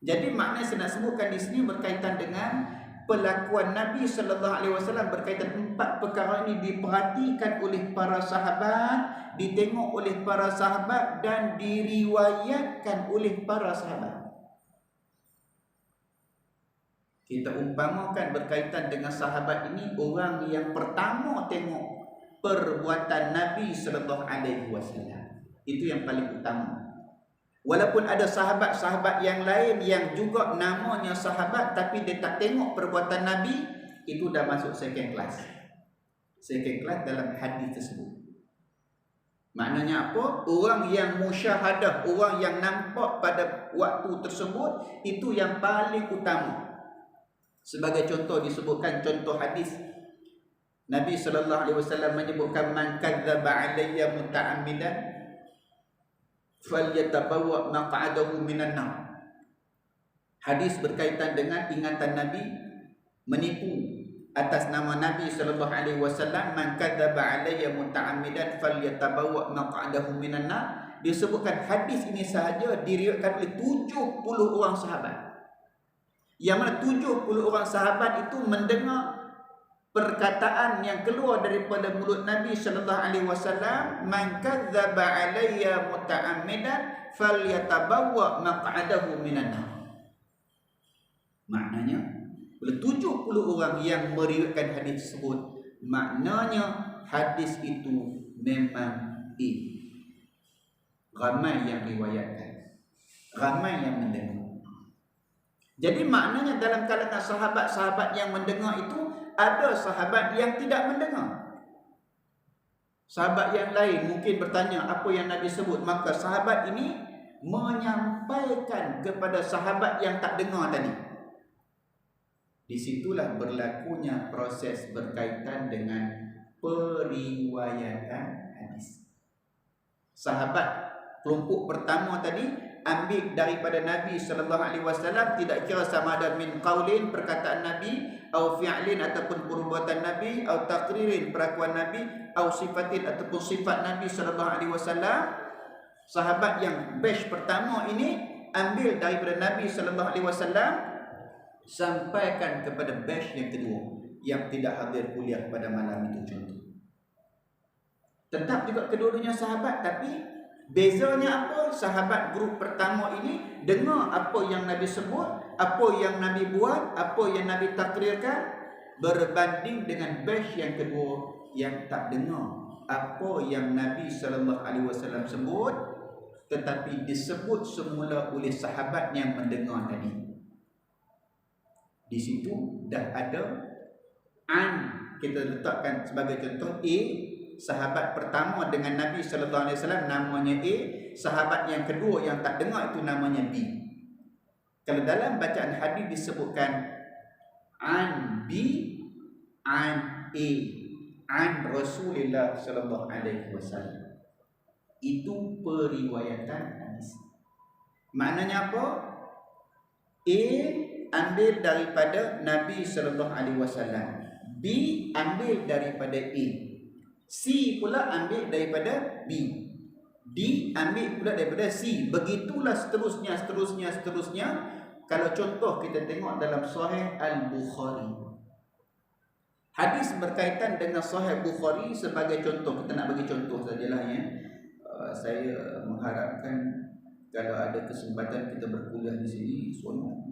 Jadi makna saya nak sebutkan di sini berkaitan dengan pelakuan Nabi sallallahu alaihi wasallam berkaitan 4 perkara ini diperhatikan oleh para sahabat, ditengok oleh para sahabat dan diriwayatkan oleh para sahabat. Kita umpamakan berkaitan dengan sahabat ini orang yang pertama tengok perbuatan Nabi sallallahu alaihi wasallam. Itu yang paling utama. Walaupun ada sahabat-sahabat yang lain yang juga namanya sahabat tapi dia tak tengok perbuatan Nabi, itu dah masuk second class. Second class dalam hadis tersebut. Maknanya apa? Orang yang musyahadah, orang yang nampak pada waktu tersebut, itu yang paling utama. Sebagai contoh disebutkan contoh hadis Nabi sallallahu alaihi wasallam menyebutkan man kadzdzaba alayya muta'ammidan falyatabawwa maq'adahu minan nar. Hadis berkaitan dengan ingatan Nabi menipu atas nama Nabi sallallahu alaihi wasallam, man kadzdzaba alayya muta'ammidan falyatabawwa maq'adahu minan nar. Disebutkan hadis ini sahaja diriwayatkan oleh 70 orang sahabat. Yang mana 70 orang sahabat itu mendengar perkataan yang keluar daripada mulut Nabi sallallahu alaihi wasallam, man kadzdzaba alayya muta'ammidan falyatabawwa maq'adahu minan nar. Maknanya oleh 70 orang yang meriwayatkan hadis tersebut, maknanya hadis itu memang ramai yang riwayatkan, ramai yang mendengar. Jadi maknanya dalam kalangan sahabat-sahabat yang mendengar itu ada sahabat yang tidak mendengar. Sahabat yang lain mungkin bertanya apa yang Nabi sebut, maka sahabat ini menyampaikan kepada sahabat yang tak dengar tadi. Di situlah berlakunya proses berkaitan dengan periwayatan hadis. Sahabat kelompok pertama tadi ambil daripada Nabi sallallahu alaihi wasallam, tidak kira sama ada min qaulin perkataan Nabi, au fi'lin ataupun perbuatan Nabi, au taqririn perakuan Nabi, au sifatin ataupun sifat Nabi sallallahu alaihi wasallam. Sahabat yang batch pertama ini ambil daripada Nabi sallallahu alaihi wasallam, sampaikan kepada batch yang kedua yang tidak hadir kuliah pada malam itu contoh. Tetap juga kedua-duanya sahabat, tapi bezanya apa? Sahabat grup pertama ini dengar apa yang Nabi sebut, apa yang Nabi buat, apa yang Nabi takrirkan, berbanding dengan batch yang kedua yang tak dengar apa yang Nabi sallallahu alaihi wasallam sebut, tetapi disebut semula oleh sahabat yang mendengar tadi. Di situ dah ada kita letakkan sebagai contoh A, sahabat pertama dengan Nabi sallallahu alaihi wasallam namanya A, sahabat yang kedua yang tak dengar itu namanya B. Kalau dalam bacaan hadis disebutkan an B, an A, an Rasulullah sallallahu alaihi wasallam, itu periwayatan hadis. Maknanya apa? A ambil daripada Nabi sallallahu alaihi wasallam, B ambil daripada A, C pula ambil daripada B, D ambil pula daripada C. Begitulah seterusnya. Kalau contoh kita tengok dalam Sahih Al-Bukhari, hadis berkaitan dengan Sahih Bukhari sebagai contoh, kita nak bagi contoh sajalah ya. Saya mengharapkan kalau ada kesempatan kita berkuliah di sini, seronok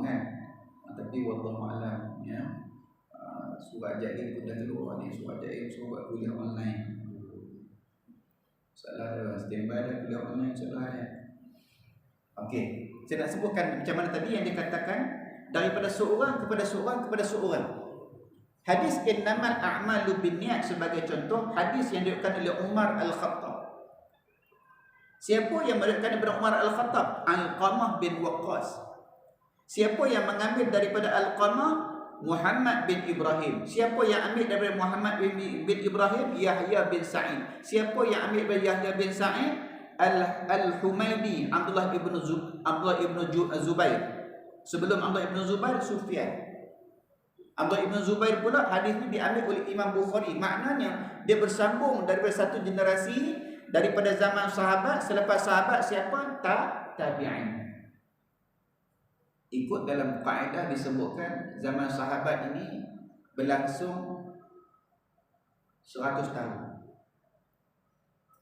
kan? Tapi wallahu alam ya. Surat jaib pun dah keluar ni, surat jaib suruh buat kuliah online. Salah dah, standby dah kuliah online, salah ya. Okey, saya nak sebutkan macam mana tadi yang dikatakan daripada seorang kepada seorang kepada seorang. Hadis innamal a'malu binniyat sebagai contoh, hadis yang diriwayatkan oleh Umar Al-Khattab. Siapa yang meriwayatkan daripada Umar Al-Khattab? Alqamah bin Waqqas. Siapa yang mengambil daripada Alqamah? Muhammad bin Ibrahim. Siapa yang ambil daripada Muhammad bin Ibrahim? Yahya bin Sa'id. Siapa yang ambil daripada Yahya bin Sa'id? Al-Humaydi, Abdullah ibn Zubair. Sebelum Abdullah ibn Zubair, Sufyan. Abdullah ibn Zubair pula, hadis ini diambil oleh Imam Bukhari. Maknanya dia bersambung daripada satu generasi daripada zaman sahabat. Selepas sahabat siapa? Tabi'in. Ikut dalam kaedah disebutkan zaman sahabat ini berlangsung 100 tahun.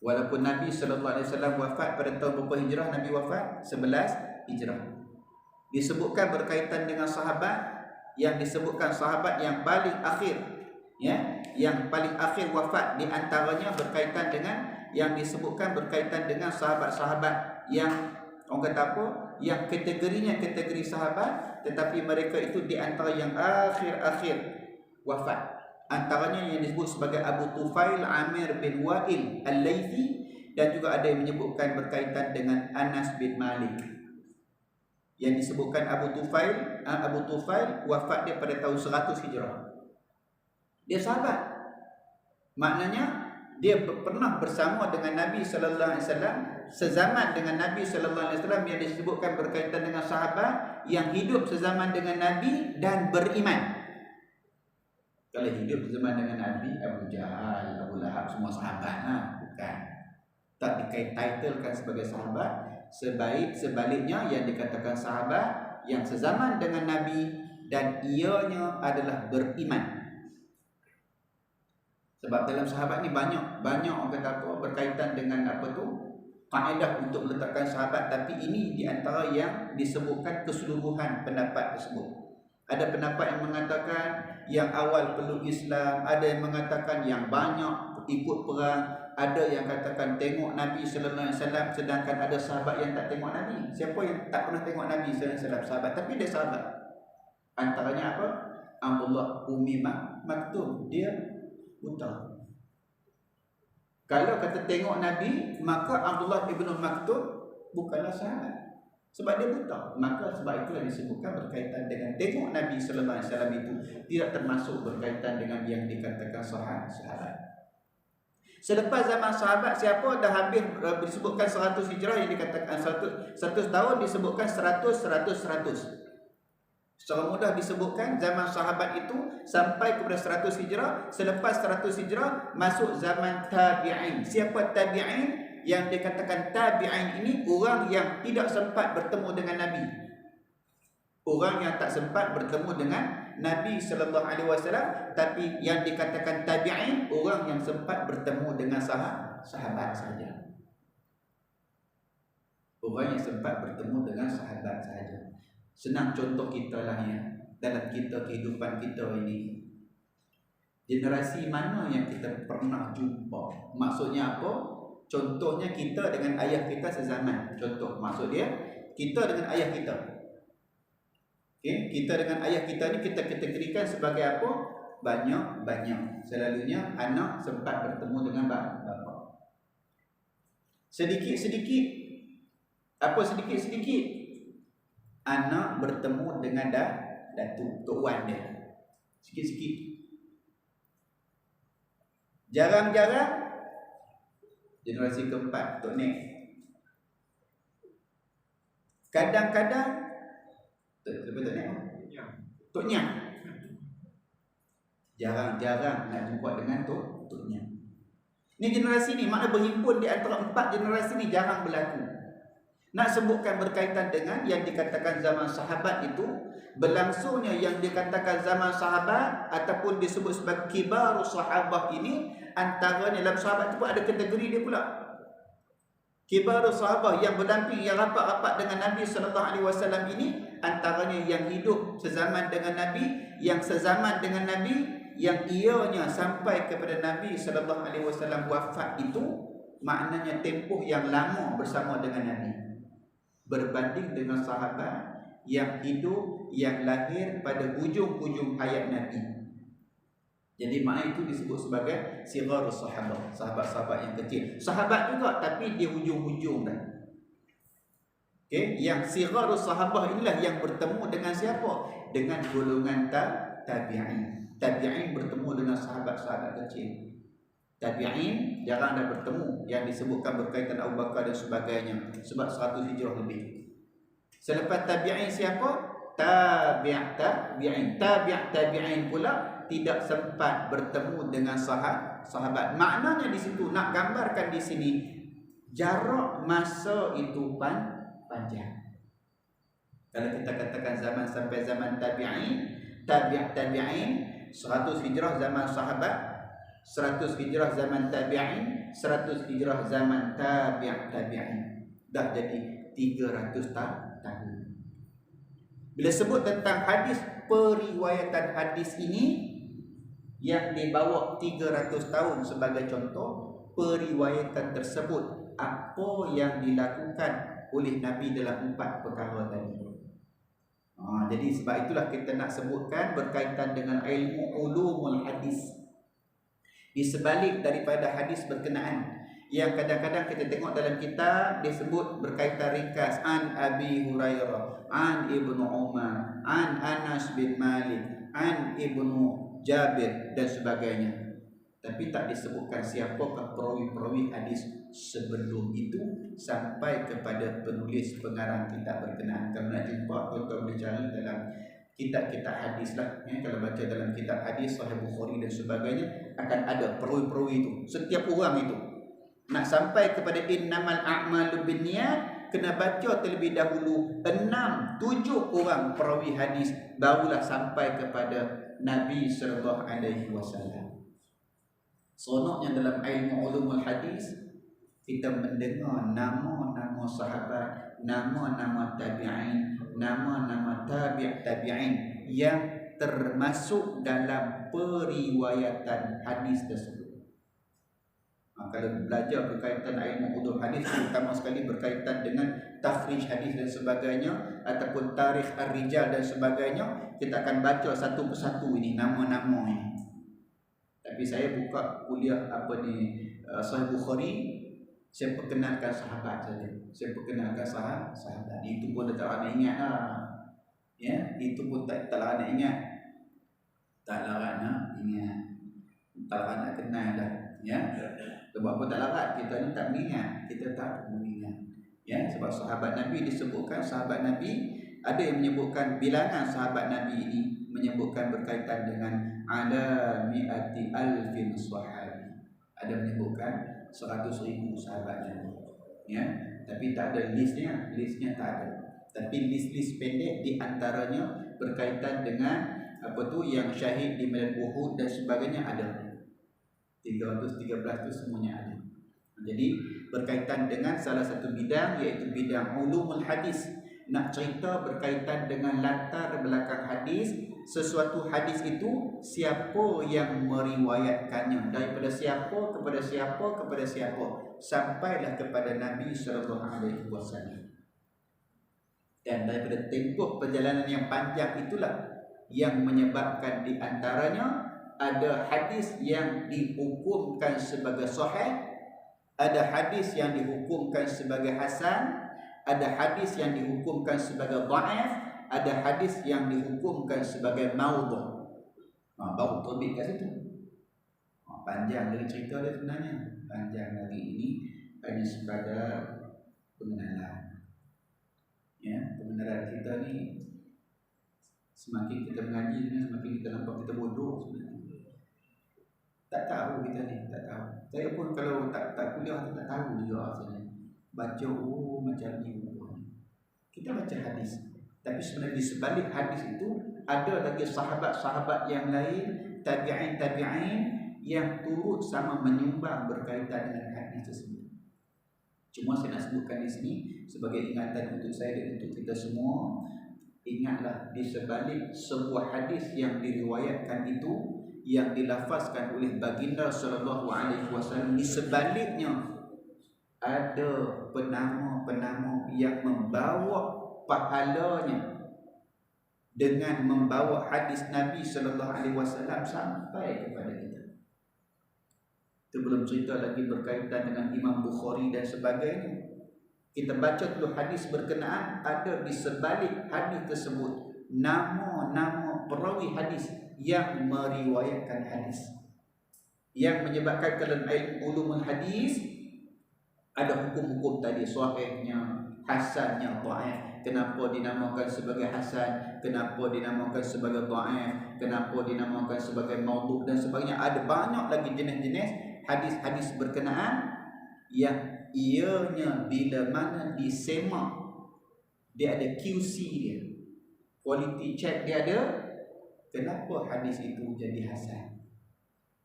Walaupun Nabi SAW wafat pada tahun berapa hijrah? Nabi wafat 11 hijrah. Disebutkan berkaitan dengan sahabat, yang disebutkan sahabat yang paling akhir, ya, yang paling akhir wafat di antaranya berkaitan dengan yang disebutkan berkaitan dengan sahabat-sahabat yang orang kata apa? Yang kategorinya kategori sahabat, tetapi mereka itu di antara yang akhir-akhir wafat. Antaranya yang disebut sebagai Abu Tufail Amir bin Wa'il Al-Laythi, dan juga ada yang menyebutkan berkaitan dengan Anas bin Malik. Yang disebutkan Abu Tufail wafat dia pada tahun 100 hijrah. Dia sahabat. Maknanya dia pernah bersama dengan Nabi sallallahu alaihi wasallam, sezaman dengan Nabi sallallahu alaihi wasallam, yang disebutkan berkaitan dengan sahabat yang hidup sezaman dengan Nabi dan beriman. Kalau hidup sezaman dengan Nabi, Abu Jahal, Abu Lahab semua sahabat, bukan. Tak dikait-titlekan sebagai sahabat. Sebaliknya yang dikatakan sahabat yang sezaman dengan Nabi dan ianya adalah beriman. Sebab dalam sahabat ni banyak orang kata apa berkaitan dengan apa tu kaedah untuk meletakkan sahabat, tapi ini di antara yang disebutkan keseluruhan pendapat tersebut. Ada pendapat yang mengatakan yang awal peluk Islam, ada yang mengatakan yang banyak ikut perang, ada yang katakan tengok Nabi sallallahu alaihi wasallam, sedangkan ada sahabat yang tak tengok Nabi. Siapa yang tak pernah tengok Nabi sallallahu alaihi wasallam? Sahabat, tapi dia sahabat. Antaranya apa? Abdullah Ummi Maktum, dia buta. Kalau kata tengok Nabi, maka Abdullah ibn Maktum bukanlah sahabat, sebab dia buta. Maka sebab itulah disebutkan berkaitan dengan tengok Nabi sallallahu alaihi wasallam itu tidak termasuk berkaitan dengan yang dikatakan sahabat. Selepas zaman sahabat, siapa dah habis disebutkan 100 hijrah, yang dikatakan 100 tahun disebutkan 100. Secara mudah disebutkan zaman sahabat itu sampai kepada 100 hijrah. Selepas 100 hijrah masuk zaman tabi'in. Siapa tabi'in? Yang dikatakan tabi'in ini orang yang tidak sempat bertemu dengan Nabi. Orang yang tak sempat bertemu dengan Nabi sallallahu alaihi wasallam, tapi yang dikatakan tabi'in orang yang sempat bertemu dengan sahabat saja. Orang yang sempat bertemu dengan sahabat saja. Senang contoh kita lah ya, dalam kehidupan kita ini. Generasi mana yang kita pernah jumpa? Maksudnya apa? Contohnya kita dengan ayah kita sezaman. Contoh, maksud dia kita dengan ayah kita. Okay? Kita dengan ayah kita ni kita kategorikan sebagai apa? Banyak. Selalunya anak sempat bertemu dengan bapa. Sedikit-sedikit. Apa sedikit-sedikit? Anak bertemu dengan datuk, Tok Wan dia. Sikit-sikit. Jarang-jarang generasi keempat, Tok Nek. Kadang-kadang Tok Nek, Tok Nyang. Jarang-jarang nak jumpa dengan Tok Nyang. Ni generasi ni, makna berhimpun di antara 4 generasi ni jarang berlaku. Nak sebutkan berkaitan dengan yang dikatakan zaman sahabat itu, berlangsungnya yang dikatakan zaman sahabat ataupun disebut sebagai kibarus sahabah ini, antaranya dalam sahabat itu pun ada kategori dia pula. Kibarus sahabah yang berdamping, yang rapat-rapat dengan Nabi sallallahu alaihi wasallam ini, antaranya yang hidup sezaman dengan Nabi, yang sezaman dengan Nabi, yang ianya sampai kepada Nabi sallallahu alaihi wasallam wafat itu, maknanya tempoh yang lama bersama dengan Nabi. Berbanding dengan sahabat yang hidup, yang lahir pada hujung-hujung hayat Nabi. Jadi makna itu disebut sebagai sigharus sahabat, sahabat-sahabat yang kecil. Sahabat juga tapi di hujung-hujung dah. Okey, yang sigharus sahabat inilah yang bertemu dengan siapa? Dengan golongan tabi'in. Tabi'in bertemu dengan sahabat-sahabat kecil. Tabi'in jarang dah bertemu, yang disebutkan berkaitan Abu Bakar dan sebagainya, sebab 100 hijrah lebih. Selepas tabi'in siapa? Tabi'in. Tabi'in pula tidak sempat bertemu dengan sahabat. Maknanya di situ nak gambarkan di sini jarak masa itu panjang. Kalau kita katakan zaman sampai zaman tabi'in 100 hijrah zaman sahabat, 100 hijrah zaman tabi'in, 100 hijrah zaman tabi'in. Dah jadi 300 tahun. Bila sebut tentang hadis, periwayatan hadis ini yang dibawa 300 tahun sebagai contoh, periwayatan tersebut apa yang dilakukan oleh Nabi dalam 4 perkara tadi. Jadi sebab itulah kita nak sebutkan berkaitan dengan ilmu ulumul hadis. Di sebalik daripada hadis berkenaan yang kadang-kadang kita tengok dalam kitab disebut berkaitan ringkas an Abi Hurairah, an Ibnu Umar, an Anas bin Malik, an Ibnu Jabir dan sebagainya. Tapi tak disebutkan siapakah perawi-perawi hadis sebelum itu sampai kepada penulis pengarang kitab berkenaan. Kalau nak jumpa, tuan-tuan boleh cari dalam kitab-kitab hadis lah. Kalau baca dalam kitab hadis Sahih Bukhari dan sebagainya, akan ada perawi-perawi itu. Setiap orang itu nak sampai kepada innamal a'malu binniyat, kena baca terlebih dahulu 6-7 orang perawi hadis, barulah sampai kepada Nabi sallallahu alaihi wasallam. Sonoknya dalam ilmu ulumul hadis, kita mendengar nama-nama sahabat, nama-nama tabi'in, nama-nama tabi'in yang termasuk dalam periwayatan hadis tersebut. Kalau belajar berkaitan ilmu ulum hadis, terutama sekali berkaitan dengan takhrij hadis dan sebagainya, ataupun tarikh ar-rijal dan sebagainya, kita akan baca satu persatu ini nama-nama ini. Tapi saya buka kuliah Sahih Bukhari, saya perkenalkan sahabat saja. Saya perkenalkan sahabat. Itu pun tak ada ingat lah. Ya, itu pun tak ada ingat. Tak ada ingat. Tak ada kenal dah. Ya. Sebab apa tak larat, kita ni tak mengingat. Kita tak mengingat. Ya, sebab sahabat Nabi disebutkan, sahabat Nabi ada yang menyebutkan bilangan sahabat Nabi ini, menyebutkan berkaitan dengan ala mi'ati alfin sahabi. Ada menyebutkan 100,000 sahabat Nabi. Ya, tapi tak ada listnya tak ada. Tapi list pendek di antaranya berkaitan dengan yang syahid di medan Uhud dan sebagainya ada. 313 tu semuanya ada. Jadi berkaitan dengan salah satu bidang, iaitu bidang ulumul hadis. Nak cerita berkaitan dengan latar belakang hadis, sesuatu hadis itu siapa yang meriwayatkannya, daripada siapa kepada siapa kepada siapa, sampailah kepada Nabi sallallahu alaihi wasallam. Dan daripada tempoh perjalanan yang panjang itulah yang menyebabkan di antaranya ada hadis yang dihukumkan sebagai sahih, ada hadis yang dihukumkan sebagai hasan, ada hadis yang dihukumkan sebagai dhaif, ada hadis yang dihukumkan sebagai maudhu'. Baru terbit kat situ. Panjang dari cerita dia sebenarnya. Panjang dari ini hanya sekadar pengenalan. Ya, pengenalan kita ni semakin kita mengaji, semakin kita nampak kita bodoh sebenarnya. Tak tahu kita ni, tak tahu. Saya pun kalau tak kuliah tak tahu juga rasanya. Baca macam ni. Kita baca hadis, tapi sebenarnya di sebalik hadis itu ada lagi sahabat-sahabat yang lain, tabi'in yang turut sama menyumbang berkaitan dengan hadis tersebut. Cuma saya nak sebutkan di sini sebagai ingatan untuk saya dan untuk kita semua. Ingatlah, di sebalik sebuah hadis yang diriwayatkan itu, yang dilafazkan oleh baginda sallallahu alaihi wasallam, di sebaliknya ada penama-penama yang membawa pahalanya dengan membawa hadis Nabi sallallahu alaihi wasallam sampai kepada kita. Itu belum cerita lagi berkaitan dengan Imam Bukhari dan sebagainya. Kita baca dulu hadis berkenaan, ada di sebalik hadis tersebut nama-nama perawi hadis yang meriwayatkan hadis, yang menyebabkan dalam ilmu ulumul hadis ada hukum-hukum tadi, sahihnya, hasannya, dhaif. Kenapa dinamakan sebagai hasan, kenapa dinamakan sebagai dhaif, kenapa dinamakan sebagai maudhu' dan sebagainya. Ada banyak lagi jenis-jenis hadis-hadis berkenaan yang ianya bila mana disemak, dia ada QC dia, quality check dia ada. Kenapa hadis itu jadi hasan?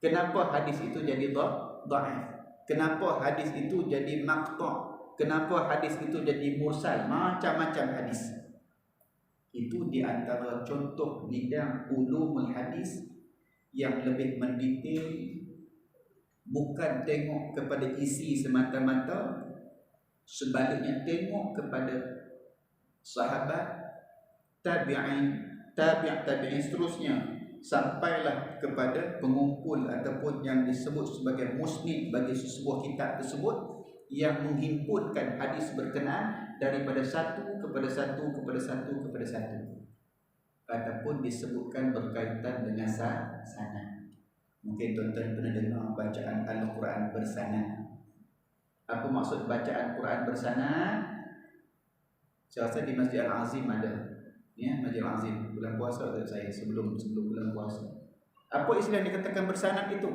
Kenapa hadis itu jadi dhaif? Kenapa hadis itu jadi maqta'? Kenapa hadis itu jadi mursal? Macam-macam hadis. Itu di antara contoh bidang ulumul hadis yang lebih mendetail, bukan tengok kepada isi semata-mata, sebaliknya tengok kepada sahabat, tabi'in, tabi'in seterusnya, sampailah kepada pengumpul ataupun yang disebut sebagai musnid bagi sebuah kitab tersebut, yang menghimpunkan hadis berkenaan daripada satu kepada satu kepada satu kepada satu, ataupun disebutkan berkaitan dengan sanad. Mungkin tuan-tuan pernah dengar bacaan Al-Quran bersanad. Apa maksud bacaan Quran bersanad? Saya rasa di Masjid Al-Azim ada, ya, Masjid Al-Azim bulan puasa untuk saya, sebelum bulan puasa. Apa istilah yang dikatakan bersanad itu?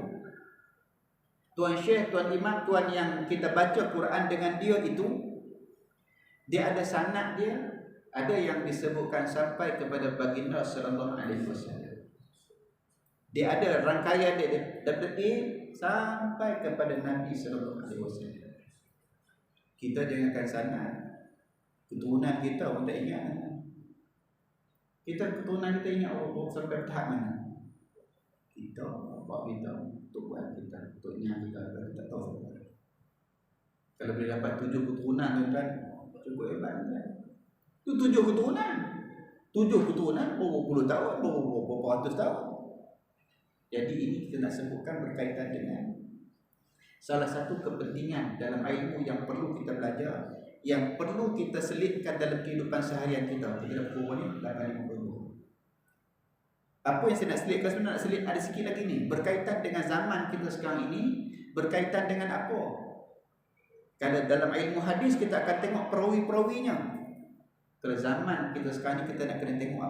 Tuan Syekh, Tuan Imam, Tuan yang kita baca Quran dengan dia itu, dia ada sanad dia, ada yang disebutkan sampai kepada baginda sallallahu alaihi wasallam. Dia ada rangkaian dia dari sampai kepada Nabi sallallahu alaihi wasallam. Kita jangankan sanad, keturunan kita pun tak ingat. Keturunan kita ingat sampai tahap mana? Kita, bapak kita, untuk buat kita, untuk nyari kita tak tahu. Kalau boleh dapat 7 keturunan tuan-tuan, cukup hebat kan? Itu 7 keturunan. 7 keturunan berapa puluh tahun, berapa ratus tahun. Jadi ini kita nak sebutkan berkaitan dengan salah satu kepentingan dalam ilmu yang perlu kita belajar, yang perlu kita selitkan dalam kehidupan seharian kita. Kita dah pukul ni 8.50. Apa yang saya nak selitkan sebenarnya, nak selit ada sikit lagi ni, berkaitan dengan zaman kita sekarang ini, berkaitan dengan apa? Kalau dalam ilmu hadis kita akan tengok perawi-perawinya. Kalau zaman kita sekarang ni kita nak kena tengok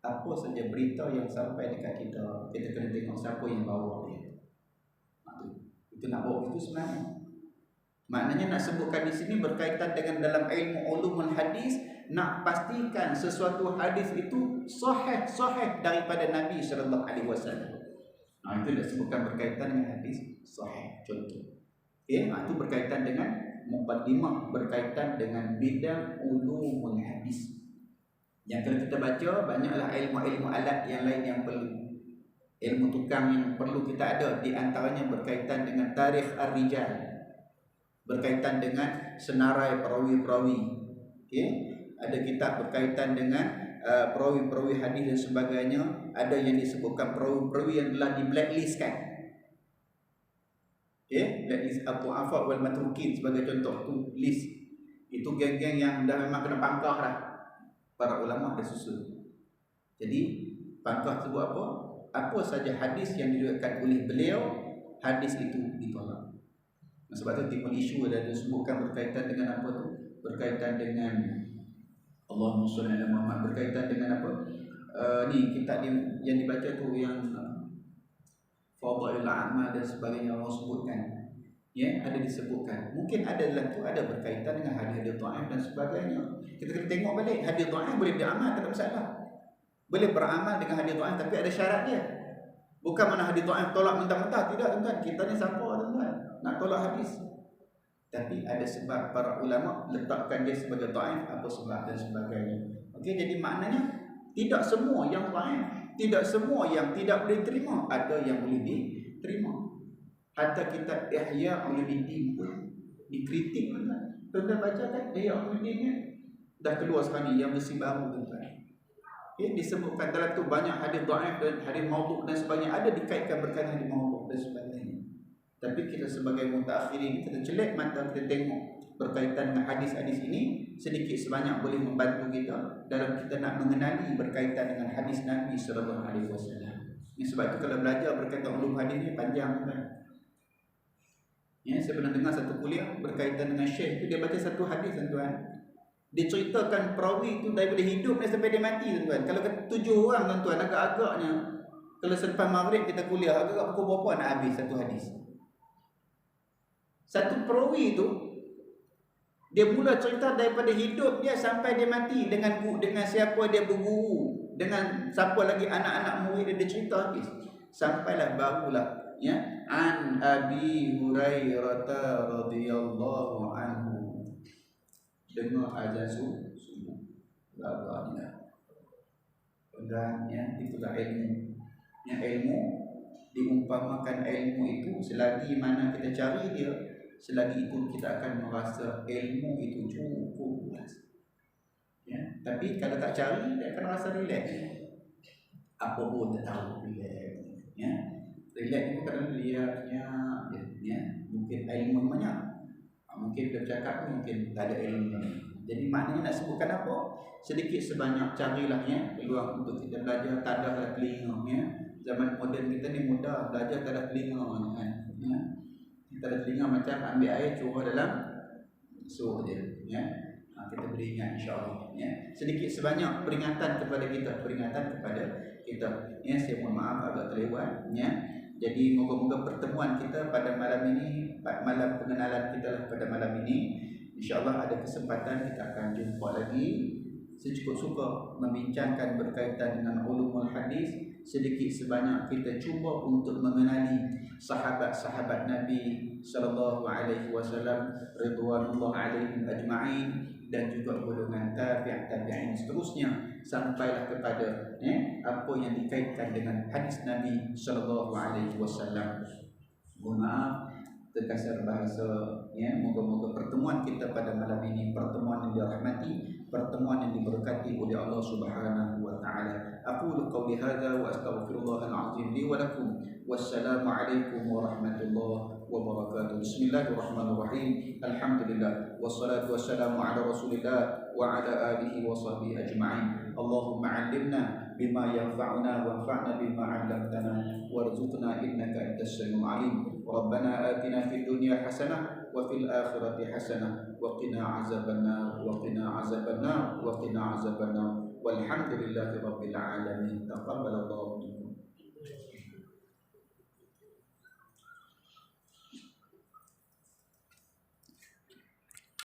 apa saja berita yang sampai dekat kita. Kita kena tengok siapa yang bawa dia. Itu nak bawa itu sebenarnya. Maknanya nak sebutkan di sini berkaitan dengan dalam ilmu ulumul hadis, nak pastikan sesuatu hadis itu sahih daripada Nabi sallallahu alaihi wasallam. Itu nak sebutkan berkaitan dengan hadis sahih. Contoh. Okey, itu berkaitan dengan muqaddimah, berkaitan dengan bidang ulumul hadis. Yang kalau kita baca, banyaklah ilmu-ilmu alat yang lain yang perlu. Ilmu tukang yang perlu kita ada, di antaranya berkaitan dengan tarikh ar-rijal, berkaitan dengan senarai perawi-perawi. Okey, ada kitab berkaitan dengan perawi-perawi hadis dan sebagainya. Ada yang disebutkan perawi-perawi yang telah di blacklistkan. Okey, blacklist al-du'afa wal matrukin sebagai contoh, tu list. Itu geng-geng yang dah memang kena pangkah dah. Para ulama ada susun. Jadi pangkah sebut apa? Apa saja hadis yang diriwayatkan oleh beliau, hadis itu ditolak. Sebab tu timbul isu ada disebutkan berkaitan dengan apa tu? Berkaitan dengan Allahumma shalli ala Muhammad, berkaitan dengan apa? Ni kitab yang dibaca tu yang Fadailul A'mal dan sebagainya Allah sebutkan. Ya, ada disebutkan. Mungkin ada dalam tu ada berkaitan dengan hadis-hadis dhaif dan sebagainya. Kita kena tengok balik, hadis dhaif boleh beramal, tak ada masalah. Boleh beramal dengan hadis dhaif, tapi ada syarat dia. Bukan mana hadis dhaif tolak mentah-mentah, tidak tuan-tuan. Kita ni siapa tuan-tuan nak tolak hadis? Tapi ada sebab para ulama letakkan dia sebagai dhaif, apa sebab dan sebagainya. Okey, jadi maknanya tidak semua yang dhaif, tidak semua yang tidak boleh diterima, ada yang boleh diterima. Hatta kitab Ihya Ulumuddin pun dikritik tuan-tuan baca kan Ihya Ulumuddin ni dah keluar sekarang ni yang versi baru tuan-tuan. disebutkan dalam tu banyak hadis dhaif dan hadis maudhu' dan sebagainya, ada dikaitkan berkaitan hadis maudhu' dan sebagainya. Tapi kita sebagai mutaakhirin, kita celek mata, kita tengok berkaitan dengan hadis-hadis ini, sedikit sebanyak boleh membantu kita dalam kita nak mengenali berkaitan dengan hadis Nabi sallallahu alaihi wasallam. Sebab tu kalau belajar berkaitan ulum hadis ni panjang kan. Saya pernah dengar satu kuliah berkaitan dengan syekh tu, dia baca satu hadis tuan-tuan. Dia ceritakan perawi tu daripada hidup dia sampai dia mati tuan-tuan. Kalau 7 orang tuan-tuan, agak-agaknya kalau selepas maghrib kita kuliah, agak-agak pukul berapa nak habis satu hadis. Satu perawi tu dia mula cerita daripada hidup dia sampai dia mati, dengan siapa dia berguru, dengan siapa lagi anak-anak murid dia cerita habis. Sampailah barulah an Abi Hurairah radhiyallahu anhu. Dengar azan subuh. Bagainya. Dan itulah ilmu. Ilmu diumpamakan ilmu itu, selagi mana kita cari dia, selagi itu kita akan merasa ilmu itu cukup luas. Tapi kalau tak cari, dia akan rasa relax. Apa pun tak tahu relax. Relax itu kadang lihatnya, mungkin ilmu banyak, mungkin dia bercakap mungkin tak ada ilmu. Jadi maknanya nak sebutkan apa? Sedikit sebanyak carilah peluang untuk kita belajar. Tak ada telinga. Zaman moden kita ni mudah belajar, tak ada telinga kan. Kita ada telinga macam ambil air curah dalam suruh je. Kita boleh ingat insya-Allah. Sedikit sebanyak peringatan kepada kita, saya mohon maaf agak terlewat. Jadi moga-moga pertemuan kita pada malam ini, malam pengenalan kita lah pada malam ini, insya-Allah ada kesempatan kita akan jumpa lagi. Secukup suka membincangkan berkaitan dengan ulumul hadis. Sedikit sebanyak kita cuba untuk mengenali sahabat-sahabat Nabi sallallahu alaihi wasallam ridwanullah alaihim ajma'in, dan juga golongan tabi'in seterusnya, sampailah kepada apa yang dikaitkan dengan hadis Nabi sallallahu alaihi wasallam. Mohon maaf terkasar bahasa. Moga-moga pertemuan kita pada malam ini pertemuan yang dirahmati, pertemuan yang diberkati oleh Allah Subhanahu wa taala. Aqulu qawli hadza wa astaghfirullahal azim li wa lakum. Wassalamu alaikum warahmatullahi wabarakatuh. Bismillahirrahmanirrahim. Alhamdulillah wassalatu wassalamu ala Rasulillah wa ala alihi wa sahbihi ajma'in. Allahumma 'allimna bima yanfa'una wanfa'na bima 'allamtana warzuqna innaka antas samiul 'alim. Rabbana atina fid dunya hasanah wa fil akhirati hasanah wa qina azabannar wa qina azabannar wa qina azabannar. Walhamdulillahi rabbil alamin. Taqabbalallahu minkum.